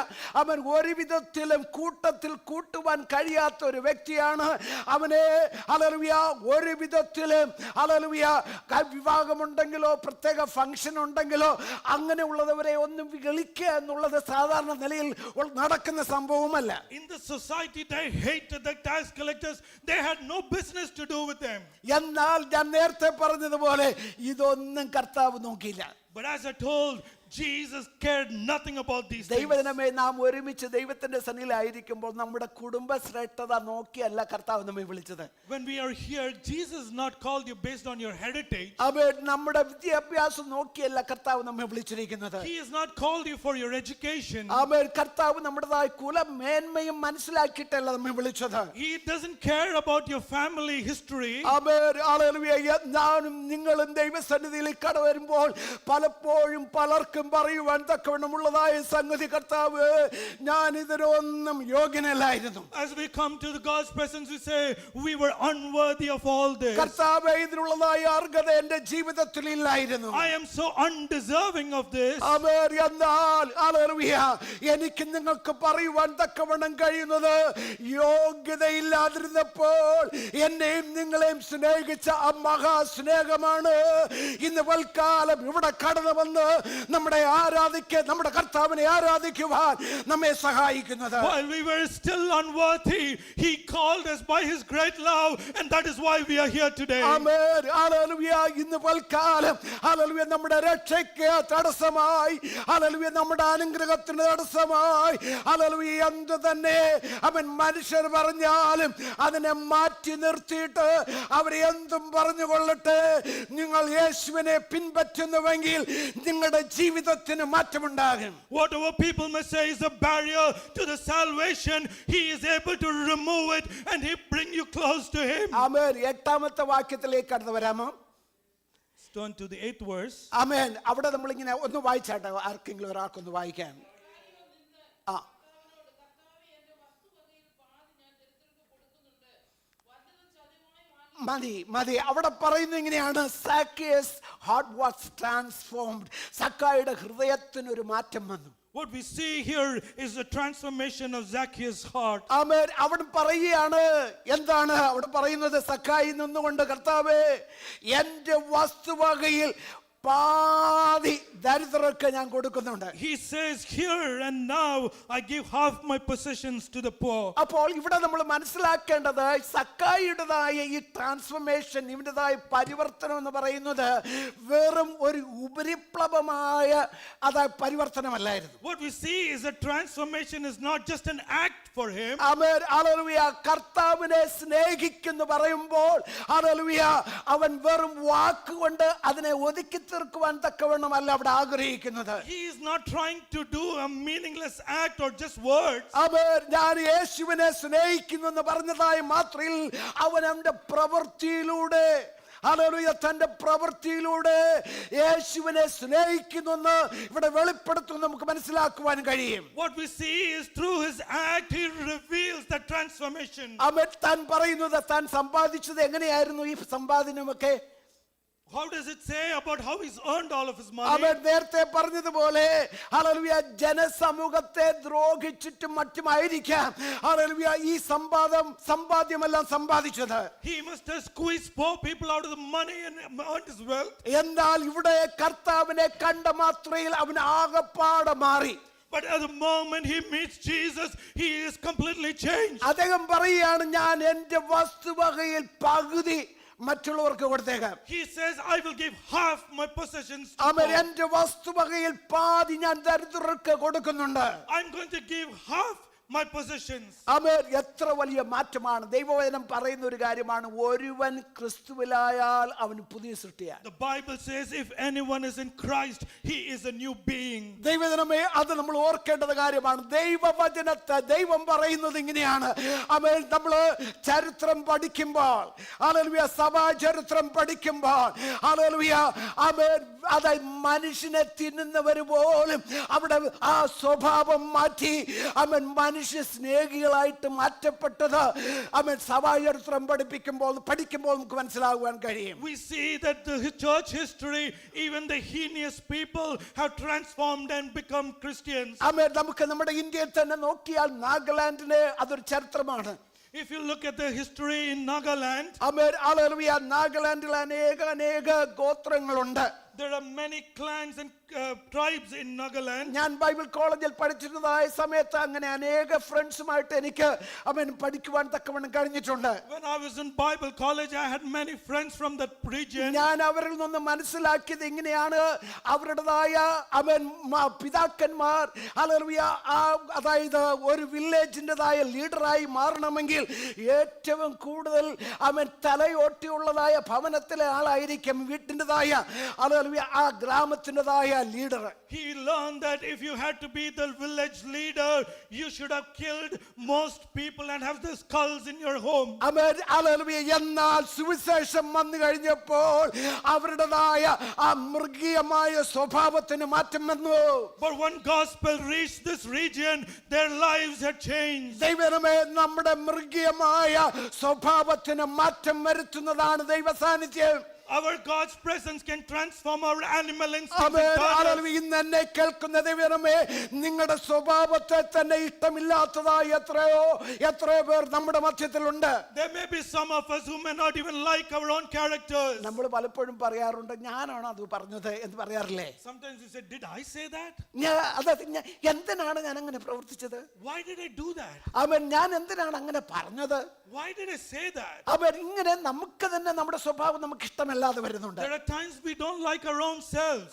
അവൻ ഒരു വിധത്തിലും കൂട്ടത്തിൽ കൂട്ടുവാൻ കഴിയാത്ത ഒരു വ്യക്തിയാണ്. അവനെ ഹല്ലേലൂയ ഒരു വിധത്തിലും ഹല്ലേലൂയ വിവാഹമുണ്ടെങ്കിലോ പ്രത്യേക ഫംഗ്ഷൻ ഉണ്ടെങ്കിലോ അങ്ങനെയുള്ളവരെ ഒന്നും വിളിക്കുക എന്നുള്ളത് സാധാരണ നിലയിൽ നടക്കുന്ന സംഭവമല്ല. In the society they hated the tax collectors. They had no business to do with them. എന്നാൽ ഞാൻ നേരത്തെ പറഞ്ഞതുപോലെ ഇതൊന്നും കർത്താവ് നോക്കിയില്ല. But as I told, Jesus cared nothing about these things. ദൈവജനമേ, നാം ഒരുമിച്ച് ദൈവത്തിന്റെ സന്നിധിയിലായിരിക്കുമ്പോൾ നമ്മുടെ കുടുംബ ശ്രേഷ്ഠത നോക്കിയല്ല കർത്താവ് നമ്മെ വിളിച്ചത്. When we are here, Jesus has not called you based on your heritage. ആമേൻ. നമ്മുടെ വിദ്യാഭ്യാസം നോക്കിയല്ല കർത്താവ് നമ്മെ വിളിച്ചിരിക്കുന്നത്. He has not called you for your education. ആമേൻ. കർത്താവ് നമ്മുടേതായ കുലമേന്മയും മനസ്സിലാക്കിയിട്ടല്ല നമ്മെ വിളിച്ചത്. He doesn't care about your family history. Amen hallelujah. ഞാനും നിങ്ങളും ദൈവസന്നിധിയിൽ കടവരുമ്പോൾ പലപ്പോഴും പലർക്കും പറയുവാൻ തക്കവണ്ണമുള്ളതായ സംഗതി, കർത്താവ് ഞാൻ ഇതിനൊന്നും യോഗ്യനല്ലായിരുന്നു. As we come to the God's presence, we say we were unworthy of all this. കർത്താവേ, ഇതിനുള്ളതായ അർഹത എന്റെ ജീവിതത്തിൽ ഇല്ലായിരുന്നു. I am so undeserving of this. ആമേൻ. എന്നാൽ ഹല്ലേലൂയ എനിക്ക് നിങ്ങൾക്ക് പറയുവാൻ തക്കവണ്ണം കഴിയുന്നത്, യോഗ്യതയില്ലാതിരുന്നപ്പോൾ എന്നെയും നിങ്ങളെയും സ്നേഹിച്ച ആ മഹാസ്നേഹമാണ് ഇന്ന് വൽക്കാലം ഇവിടെ കടന്നു വന്ന് നമ്മുടെ നമ്മുടെ കർത്താവിനെ ആരാധിക്കുവാൻ നമ്മെ സഹായിക്കുന്നത്. While we were still unworthy, he called us by his great love, and that is why we are here today. Amen hallelujah. ഇന്ന് വൽക്കാലം ഹല്ലേലൂയ നമ്മുടെ രക്ഷയ്ക്ക് തടസ്സമായി, ഹല്ലേലൂയ നമ്മുടെ അനുഗ്രഹത്തിന് തടസ്സമായി, ഹല്ലേലൂയ എന്ത് തന്നെ അവൻ മനുഷ്യർ പറഞ്ഞാലും അതിനെ മാറ്റി നിർത്തിയിട്ട് അവരെ എന്തും പറഞ്ഞുകൊള്ളട്ടെ, നിങ്ങൾ യേശുവിനെ പിൻപറ്റുന്നുവെങ്കിൽ നിങ്ങളുടെ ജീവിതത്തിന് മാറ്റമുണ്ടാകും. Whatever people may say is a barrier to the salvation, he is able to remove it and he bring you close to him. ആമേൻ. 8ാമത്തെ വാക്യത്തിലേക്ക് കടന്നു വരാമോ? Turn to the 8th verse. ആമേൻ. അവിടെ നമ്മളിങ്ങനെ ഒന്ന് വായിച്ചാട്ടെ, ആർക്കെങ്കിലും ഒരാൾക്കൊന്ന് വായിക്കാൻ. ആ മതി. അവിടെ പറയുന്നത് ഇങ്ങനെയാണ്, Zacchaeus' heart was transformed. സക്കായിയുടെ ഹൃദയത്തിന് ഒരു മാറ്റം വന്നു. What we see here is the transformation of Zacchaeus' heart. ആമേൻ. അവിടെ പറയുകയാണ്, എന്താണ് അവിടെ പറയുന്നത്? സക്കായി നിന്നുകൊണ്ട്, കർത്താവേ എന്റെ വസ്തുവകയിൽ പാതി ദരിദ്രർക്ക് ഞാൻ കൊടുക്കുന്നുണ്ട്. He says, here and now I give half my possessions to the poor. അപ്പോൾ ഇവിടെ നമ്മൾ മനസ്സിലാക്കേണ്ടത്, സക്കായിയുടേതായ ഈ ട്രാൻസ്ഫോർമേഷൻ, ഇവൻ്റെതായ പരിവർത്തനം എന്ന് പറയുന്നത് വെറും ഒരു ഉപരിപ്ലവമായ പരിവർത്തനമല്ലായിരുന്നു. What we see is that transformation is not just an act for him. Amen hallelujah. കർത്താവിനെ സ്നേഹിക്കുന്നു പറയുമ്പോൾ ഹല്ലേലൂയ അവൻ വെറും വാക്കുകൊണ്ട് അതിനെ ഒതുക്കി തീർക്കുവാൻ തക്കവണ്ണമല്ല അവിടെ ആഗ്രഹിക്കുന്നത്. He is not trying to do a meaningless act or just words. ആമേൻ. ഞാൻ യേശുവിനെ സ്നേഹിക്കുന്നു എന്ന് പറഞ്ഞതായി മാത്രയിൽ അവൻ അവന്റെ പ്രവൃത്തിയിലൂടെ ഹല്ലേലൂയ തന്റെ പ്രവൃത്തിയിലൂടെ യേശുവിനെ സ്നേഹിക്കുന്നെന്ന് ഇവിടെ വെളിപ്പെടുത്തുന്നു, നമുക്ക് മനസ്സിലാക്കുവാൻ കഴിയും. What we see is through his act he reveals the transformation. അവൻ താൻ പറയുന്നത് താൻ സമ്പാദിച്ചത് എങ്ങനെയായിരുന്നു ഈ സമ്പാദനമൊക്കെ? How does it say about how he's earned all of his money? അവൻ നേരത്തെ പറഞ്ഞതുപോലെ ഹല്ലേലൂയ ജനസമൂഹത്തെ ദ്രോഹിച്ചിട്ടും മറ്റുമായിരിക്കാം ഹല്ലേലൂയ ഈ സമ്പാദ്യമെല്ലാം സമ്പാദിച്ചത്. He must have squeezed poor people out of the money and earned his wealth. എന്നാൽ ഇവിടെ കർത്താവിനെ കണ്ട മാത്രയിൽ അവൻ ആകപ്പാടെ മാറി. But at the moment he meets Jesus, he is completely changed. അദ്ദേഹം പറയുകയാണ്, ഞാൻ എന്റെ വസ്തുവകയിൽ പകുതി മറ്റുള്ളവർക്ക് കൊടുത്തേക്കാം. He says, I will give half my possessions to അവൻ poor. എന്റെ വസ്തുവകയിൽ പാതി ഞാൻ ദരിദ്രർക്ക് കൊടുക്കുന്നുണ്ട്. I'm going to give half my possessions. അവൻ എത്ര വലിയ മാറ്റമാണ്. ദൈവവചനം പറയുന്ന ഒരു കാര്യമാണ്, ഒരുവൻ ക്രിസ്തുവിലായാൽ അവൻ പുതിയ സൃഷ്ടിയാണ്. The Bible says, if anyone is in Christ, he is a new being. ദൈവജനമേ, അത് നമ്മൾ ഓർക്കേണ്ടത് കാര്യമാണ്. ദൈവവചനത്തെ ദൈവം പറയുന്നത് ഇങ്ങനെയാണ്. അവൻ നമ്മൾ ചരിത്രം പഠിക്കുമ്പോൾ, ഹല്ലേലൂയ, സഭാ ചരിത്രം പഠിക്കുമ്പോൾ, ഹല്ലേലൂയ, അവൻ അതായത് മനുഷ്യനെ തിന്നുന്നവർ പോലും അവിടെ ആ സ്വഭാവം മാറ്റി അവൻ മനുഷ്യ സ്നേഹികളായിട്ട് മാറ്റപ്പെട്ടത് അവൻ സഭാചരിത്രം പഠിക്കുമ്പോൾ നമുക്ക് മനസ്സിലാകുവാൻ കഴിയും. We see that the church history, even the heinous people have transformed and become Christians. നമുക്ക് നമ്മുടെ ഇന്ത്യയിൽ തന്നെ നോക്കിയാൽ നാഗാലാൻഡിലെ അതൊരു ചരിത്രമാണ്. If you look at the history in Nagaland, നാഗാലാൻഡിൽ അനേക ഗോത്രങ്ങളുണ്ട്. there are many clans and tribes in Nagaland. ഞാൻ ബൈബിൾ കോളേജിൽ പഠിച്ചിരുന്നതായ സമയത്ത് അങ്ങനെ അനേക ഫ്രണ്ട്സുമായിട്ട് എനിക്ക് പഠിക്കുവാൻ തക്കവണ്ണം കഴിഞ്ഞിട്ടുണ്ട്. When I was in Bible college, I had many friends from that region. ഞാൻ അവരിൽ നിന്ന് മനസ്സിലാക്കിയത് ഇങ്ങനെയാണ്, അവരുടേതായ പിതാക്കന്മാർ, ഹല്ലേലൂയ, അതായത് ഒരു വില്ലേജിൻ്റെതായ ലീഡറായി മാറണമെങ്കിൽ ഏറ്റവും കൂടുതൽ തലയോട്ടിയുള്ളതായ ഭവനത്തിലെ ആളായിരിക്കും വീട്ടിൻ്റെതായ, ഹല്ലേലൂയ, ആ ഗ്രാമത്തിൻ്റെതായ leader. He learned that if you had to be the village leader, you should have killed most people and have the skulls in your home. Amen. Hallelujah. എന്നാൽ സുവിശേഷം വന്നു കഴിഞ്ഞപ്പോൾ അവരുടേതായ ആ മൃഗീയമായ സ്വഭാവത്തിന് മാറ്റം വന്നു. But when gospel reached this region, their lives had changed. ദൈവമേ, നമ്മുടെ മൃഗീയമായ സ്വഭാവത്തിന് മാറ്റം വരുത്തുന്നതാണ് ദൈവസാന്നിധ്യം. Our God's presence can transform our animal instincts. ഇന്ന് എന്നെ കേൾക്കുന്ന ദൈവമേ, നിങ്ങളുടെ സ്വഭാവത്തെ തന്നെ ഇഷ്ടമില്ലാത്തതായ എത്രയോ പേർ നമ്മുടെ മധ്യത്തിലുണ്ട്. There may be some of us who may not even like our own characters. നമ്മൾ പലപ്പോഴും പറയാറുണ്ട്, ഞാനാണോ അത് പറഞ്ഞത് എന്ന് പറയാറില്ലേ? Sometimes you say, did I say that? എന്തിനാണ് ഞാൻ അങ്ങനെ പ്രവർത്തിച്ചത്? Why did I do that? ഞാൻ എന്തിനാണ് അങ്ങനെ പറഞ്ഞത്? Why did I say that? ഇങ്ങനെ നമുക്ക് തന്നെ നമ്മുടെ സ്വഭാവം നമുക്ക് ഇഷ്ടമല്ലാതെ വരുന്നുണ്ട്. There are times we don't like our own selves.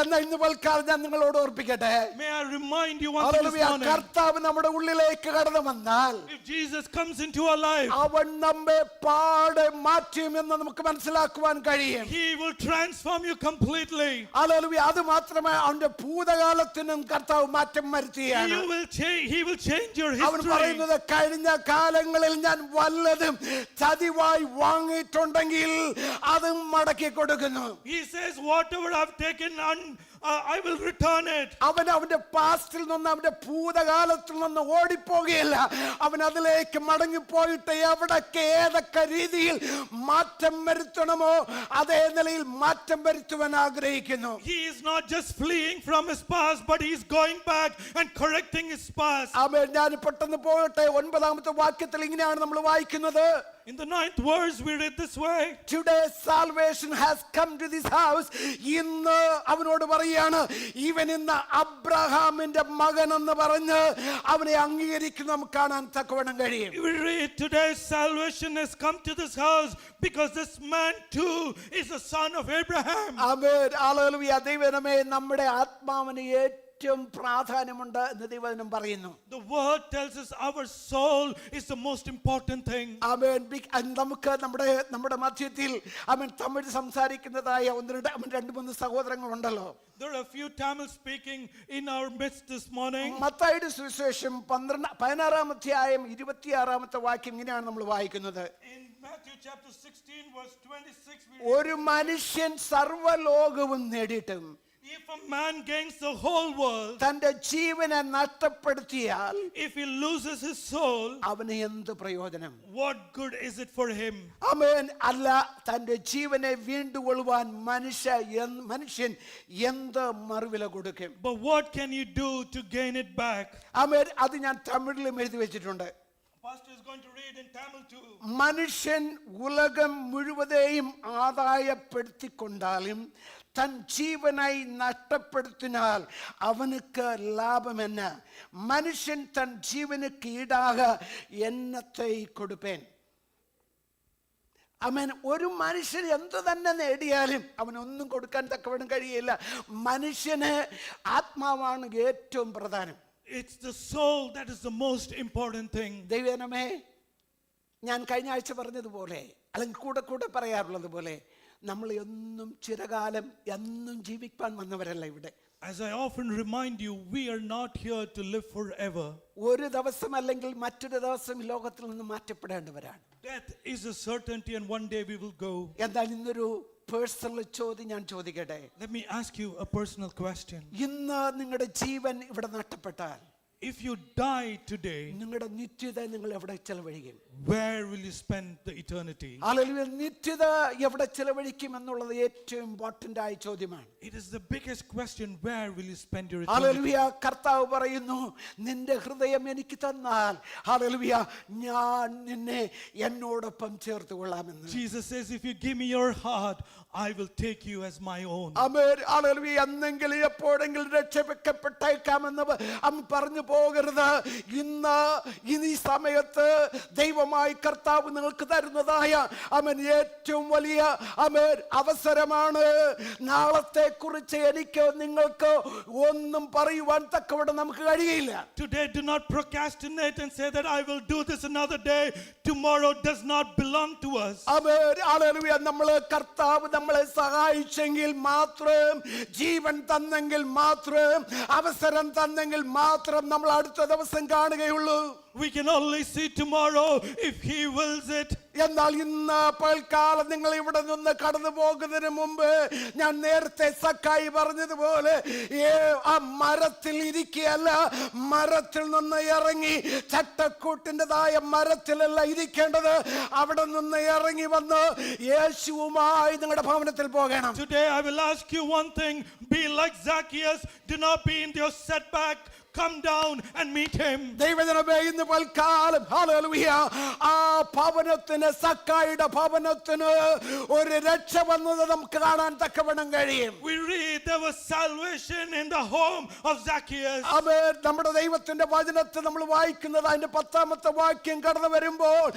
എന്നാൽ ഇന്ന് പൽക്കാലം ഞാൻ നിങ്ങളോട് ഓർപ്പിക്കട്ടെ, May I remind you one thing this morning. കർത്താവ് നമ്മുടെ ഉള്ളിലേക്ക് കടന്നു വന്നാൽ, If Jesus comes into our life, അവൻ നമ്മെ പാടെ മാറ്റുമെന്ന് നമുക്ക് മനസ്സിലാക്കുവാൻ കഴിയും. He will transform you completely. അത് മാത്രമേ അവന്റെ ഭൂതകാലത്തിനും കർത്താവ് മാറ്റം വരുത്തിയാണ്. He will change your അവൻ history. പറയുന്നത്, കഴിഞ്ഞ കാലങ്ങളിൽ ഞാൻ വല്ലതും ചതിവായി വാങ്ങിയിട്ടുണ്ടെങ്കിൽ അതും മടക്കി കൊടുക്കുന്നു. He says, whatever I've taken, I will return it. അവന്റെ പാസ്റ്റിൽ നിന്ന്, അവന്റെ ഭൂതകാലത്തിൽ നിന്ന് ഓടിപ്പോകുകയില്ല. അവൻ അതിലേക്ക് മടങ്ങിപ്പോയിട്ട് എവിടൊക്കെ ഏതൊക്കെ രീതിയിൽ മാറ്റം വരുത്തണമോ അതേ നിലയിൽ മാറ്റം വരുത്തുവാൻ ആഗ്രഹിക്കുന്നു. He is not just fleeing from his past, but he is going back and correcting his past. ഞാൻ പെട്ടെന്ന് പോകട്ടെ. 9ാമത്തെ വാക്യത്തിൽ ഇങ്ങനെയാണ് നമ്മൾ വായിക്കുന്നത്. In the 9th verse, we read this way. Today salvation has come to this house. ഇന്ന് അവനോട് പറയാണ്, ഇവൻ ഇന്ന് അബ്രഹാമിന്റെ മകൻ എന്ന് പറഞ്ഞ് അവനെ അംഗീകരിക്കുന്ന നമുക്ക് കാണാൻ തക്കവണ്ണം കഴിയും. We read, today salvation has come to this house because this man too is the son of Abraham. Amen. Hallelujah. ദൈവമേ, നമ്മുടെ ആത്മാവിന് ഏറ്റവും പ്രാധാന്യമുണ്ട് എന്ന് ദൈവവചനം പറയുന്നു. The word tells us our soul is the most important thing. ആമേൻ. നമുക്ക് നമ്മുടെ മധ്യത്തിൽ Tamil സംസാരിക്കുന്നതായ 2-3 സഹോദരങ്ങളുണ്ടല്ലോ. There are a few Tamil speaking in our midst this morning. മത്തായിയുടെ സുവിശേഷം 16-ാം അധ്യായം 26-ാമത്തെ വാക്യം ഇങ്ങനെയാണ് നമ്മൾ വായിക്കുന്നത്. In Matthew chapter 16 verse 26, ഒരു മനുഷ്യൻ സർവ്വലോകവും നേടിയിട്ടും if a man gains the whole world, തന്റെ ജീവനെ നഷ്ടപ്പെടുത്തിയാൽ, if he loses his soul, അവന് എന്ത് പ്രയോജനം? what good is it for him? ആമേൻ. അല്ല, തന്റെ ജീവനെ വീണ്ടുകൊള്ളുവാൻ മനുഷ്യൻ എന്ത് മറുവില കൊടുക്കും? But what can you do to gain it back? ആമേൻ. അത് ഞാൻ തമിഴിലും എഴുതി വെച്ചിട്ടുണ്ട്. Pastor is going to read in Tamil too. മനുഷ്യൻ ഉലകം മുഴുവനെയും ആദായപ്പെടുത്തിക്കൊണ്ടാലും തൻ ജീവനായി നഷ്ടപ്പെടുത്തിനാൽ അവനുക്ക് ലാഭമെന്ന? മനുഷ്യൻ തൻ ജീവനുക്ക് ഈടാക എന്നത്തെ കൊടുപ്പേൻ. അവൻ ഒരു മനുഷ്യൻ എന്തു തന്നെ നേടിയാലും അവനൊന്നും കൊടുക്കാൻ തക്കവണ്ണം കഴിയില്ല. മനുഷ്യന് ആത്മാവാണ് ഏറ്റവും പ്രധാനം. It's the soul that is the most important thing. ദൈവമേ, ഞാൻ കഴിഞ്ഞ ആഴ്ച പറഞ്ഞതുപോലെ അല്ലെങ്കിൽ കൂടെ പറയാറുള്ളത് പോലെ നമ്മൾ എന്നും ചിരകാലം എന്നും ജീവിക്കാൻ വന്നവരല്ല ഇവിടെ. As I often remind you, we are not here to live forever. ഒരു ദിവസം അല്ലെങ്കിൽ മറ്റൊരു ദിവസം ലോകത്തിൽ നിന്ന് മാറ്റപ്പെടേണ്ടവരാണ്. Death is a certainty and one day we will go. എന്നാൽ ഇന്നൊരു പേഴ്സണൽ ചോദ്യം ഞാൻ ചോദിക്കട്ടെ. Let me ask you a personal question. ഇന്ന് നിങ്ങളുടെ ജീവൻ ഇവിടെ നഷ്ടപ്പെട്ടാൽ, If you die today, നിങ്ങളുടെ നിത്യത നിങ്ങൾ എവിടെ ചെലവഴിക്കും? where will you spend the eternity? Hallelujah. നിത്യത എവിടെ ചെലവഴിക്കും എന്നുള്ളത് ഏറ്റവും ഇമ്പോർട്ടന്റ് ആയ ചോദ്യമാണ്. It is the biggest question. Where will you spend your eternity? Hallelujah. കർത്താവ് പറയുന്നു, നിന്റെ ഹൃദയം എനിക്ക് തന്നാൽ ഹല്ലേലൂയ ഞാൻ നിന്നെ എന്നോടൊപ്പം ചേർത്തുകൊള്ളാമെന്ന്. Jesus says, if you give me your heart, I will take you as my own. Amen. Hallelujah. എന്നെങ്കിലും എപ്പോഴെങ്കിലും രക്ഷപ്പെട്ടേക്കാമെന്ന് അമ്മ പറഞ്ഞു പോകരുത്. ഇന്ന് ഈ സമയത്ത് ദൈവമായി കർത്താവ് നിങ്ങൾക്ക് തരുന്നതായ അവൻ ഏറ്റവും വലിയ അവസരമാണ്. നാളത്തെ കുറിച്ച് എനിക്ക് നിങ്ങൾക്ക് ഒന്നും പറയുവാൻ തക്കവണ്ണം നമുക്ക് കഴിയില്ല. Today do not procrastinate and say that I will do this another day. Tomorrow does not belong to us. Amen. Hallelujah. കർത്താവ് നമ്മളെ സഹായിച്ചെങ്കിൽ മാത്രം, ജീവൻ തന്നെങ്കിൽ മാത്രം, അവസരം തന്നെങ്കിൽ മാത്രം നമ്മൾ അടുത്ത ദിവസം കാണുകയുള്ളൂ. We can only see tomorrow if he wills it. എന്നാൽ ഇന്ന് പൽക്കാലം നിങ്ങൾ ഇവിടെ നിന്ന് കടന്നു പോകുന്നതിന് മുമ്പ് ഞാൻ നേരത്തെ സക്കായി പറഞ്ഞതുപോലെ ആ മരത്തിൽ ഇരിക്കുകയല്ല, മരത്തിൽ നിന്ന് ഇറങ്ങി ചട്ടക്കൂട്ടിൻ്റെതായ മരത്തിലല്ല ഇരിക്കേണ്ടത്. അവിടെ നിന്ന് ഇറങ്ങി വന്ന് യേശുവുമായി നിങ്ങളുടെ ഭവനത്തിൽ പോകണം. Today I will ask you one thing. Be like Zacchaeus. Do not be in your setback. Come down and meet him. ദൈവജനമേ, ഇന്ന് പൽക്കാലം ഹല്ലേലൂയ ആ ഭവനത്തിന്, സക്കായിയുടെ ഭവനത്തിന് ഒരു രക്ഷ വന്നത് നമുക്ക് കാണാൻ തക്കവണ്ണം കഴിയും. We read there was salvation in the home of Zacchaeus. ആമേൻ. നമ്മുടെ ദൈവത്തിന്റെ വചനത്തിൽ നമ്മൾ വായിക്കുന്നത് അതിന്റെ 10ാമത്തെ വാക്യം കടന്നു വരുമ്പോൾ,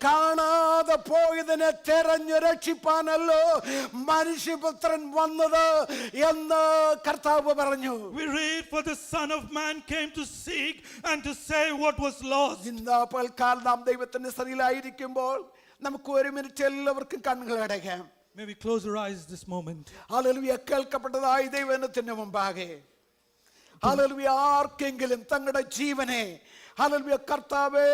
കാണാതെ പോയതിനെ തെരഞ്ഞു രക്ഷിപ്പാനല്ലോ മനുഷ്യപുത്രൻ വന്നത് എന്ന് കർത്താവ് പറഞ്ഞു. We read, for the Son of Man came to seek and to save what was lost. ഇന്ന് പൽക്കാലം നാം ദൈവത്തിന്റെ സന്നിധിയിലായിരിക്കുമ്പോൾ നമുക്ക് ഒരു മിനിറ്റ് എല്ലാവർക്കും കണ്ണുകൾ അടയ്ക്കാം. May we close our eyes this moment. ഹല്ലേലൂയ. കേൾക്കപ്പെട്ടതായി ദൈവത്തിന്റെ മുമ്പാകെ ഹല്ലേലൂയ ആർക്കെങ്കിലും തങ്ങളുടെ ജീവനെ ഹല്ലേലൂയ കർത്താവേ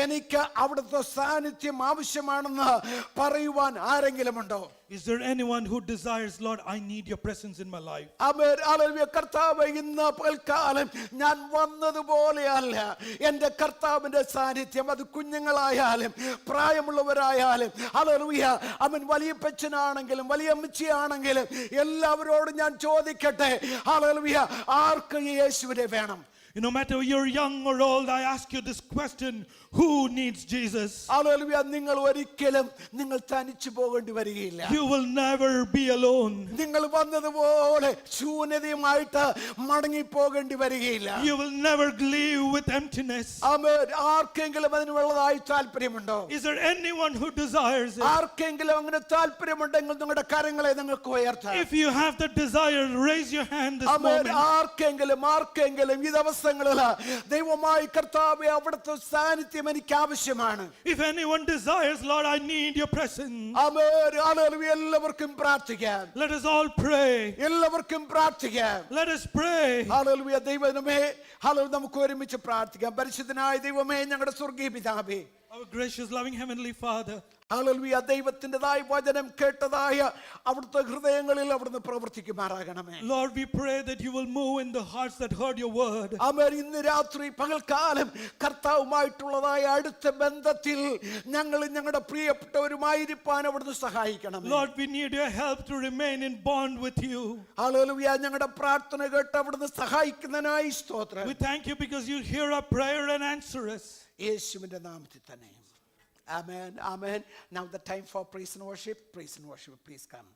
എനിക്ക് അവിടുത്തെ സാന്നിധ്യം ആവശ്യമാണെന്ന് പറയുവാൻ ആരെങ്കിലും ഉണ്ടോ? Is there anyone who desires, Lord, I need your presence in my life? Amen. Hallelujah. കർത്താവേ, ഇന്ന് പൽക്കാലം ഞാൻ വന്നതുപോലെയല്ല, എൻ്റെ കർത്താവിൻ്റെ സാന്നിധ്യം, അത് കുഞ്ഞുങ്ങളായാലും പ്രായമുള്ളവരായാലും ഹല്ലേലൂയ അവൻ വലിയപ്പച്ചനാണെങ്കിലും വലിയമ്മച്ചിയാണെങ്കിലും എല്ലാവരോടും ഞാൻ ചോദിക്കട്ടെ, ഹല്ലേലൂയ ആർക്ക് യേശുവിനെ വേണം? No matter you're young or old, I ask you this question. Who needs Jesus? Hallelujah. നിങ്ങൾ ഒരിക്കലും നിങ്ങൾ തനിച്ചു പോകേണ്ടി വരികയില്ല. You will never be alone. നിങ്ങൾ വന്നതുപോലെ ശൂന്യതയുമായിട്ട് മടങ്ങി പോകേണ്ടി വരികയില്ല. You will never leave with emptiness. ആമേൻ. ആർക്കെങ്കിലും അതിനുള്ളതായി താല്പര്യമുണ്ടോ? Is there anyone who desires it? ആർക്കെങ്കിലും അങ്ങനെ താല്പര്യമുണ്ടെങ്കിൽ നിങ്ങളുടെ കരങ്ങളെ നിങ്ങൾക്ക് ഉയർത്താം. If you have the desire, raise your hand this amen. moment. ആർക്കെങ്കിലും ഈ ദിവസങ്ങളിൽ ദൈവമായി കർത്താവേ അവിടുത്തെ സാന്നിധ്യം എനിക്ക് ആവശ്യമാണ്. If anyone desires, Lord, I need your presence. Amen. Hallelujah. എല്ലാവർക്കും പ്രാർത്ഥിക്കാം. Let us all pray. എല്ലാവർക്കും പ്രാർത്ഥിക്കാം. Let us pray. ഹല്ലേലൂയ. ദൈവമേ, ഹല്ലേലൂയ. നമുക്ക് ഒരുമിച്ച് പ്രാർത്ഥിക്കാം. പരിശുദ്ധനായ ദൈവമേ, ഞങ്ങളുടെ സ്വർഗ്ഗീയ പിതാവേ, Our gracious, loving Heavenly Father, ഹല്ലേലൂയ. ദൈവത്തിൻ്റെതായ വചനം കേട്ടതായ അവിടുത്തെ ഹൃദയങ്ങളിൽ അവിടുന്ന് പ്രവർത്തിക്കുമാറാകണമേ. Lord, we pray that you will move in the hearts that heard your word. ആമേൻ. ഇന്ന് രാത്രി പകൽക്കാലം കർത്താവുമായിട്ടുള്ളതായ അടുത്ത ബന്ധത്തിൽ ഞങ്ങൾ ഞങ്ങളുടെ പ്രിയപ്പെട്ടവരുമായിരിക്കാൻ അവിടുന്ന് സഹായിക്കണം. Lord, we need your help to remain in bond with you. Hallelujah. ഞങ്ങളുടെ പ്രാർത്ഥന കേട്ട് അവിടുന്ന് സഹായിക്കുന്നതിനായി സ്തോത്രം. We thank you because you hear our prayer and answer us. യേശുവിന്റെ നാമത്തിൽ തന്നെ. Amen. Amen. Now the time for praise and worship. Praise and worship. Please come.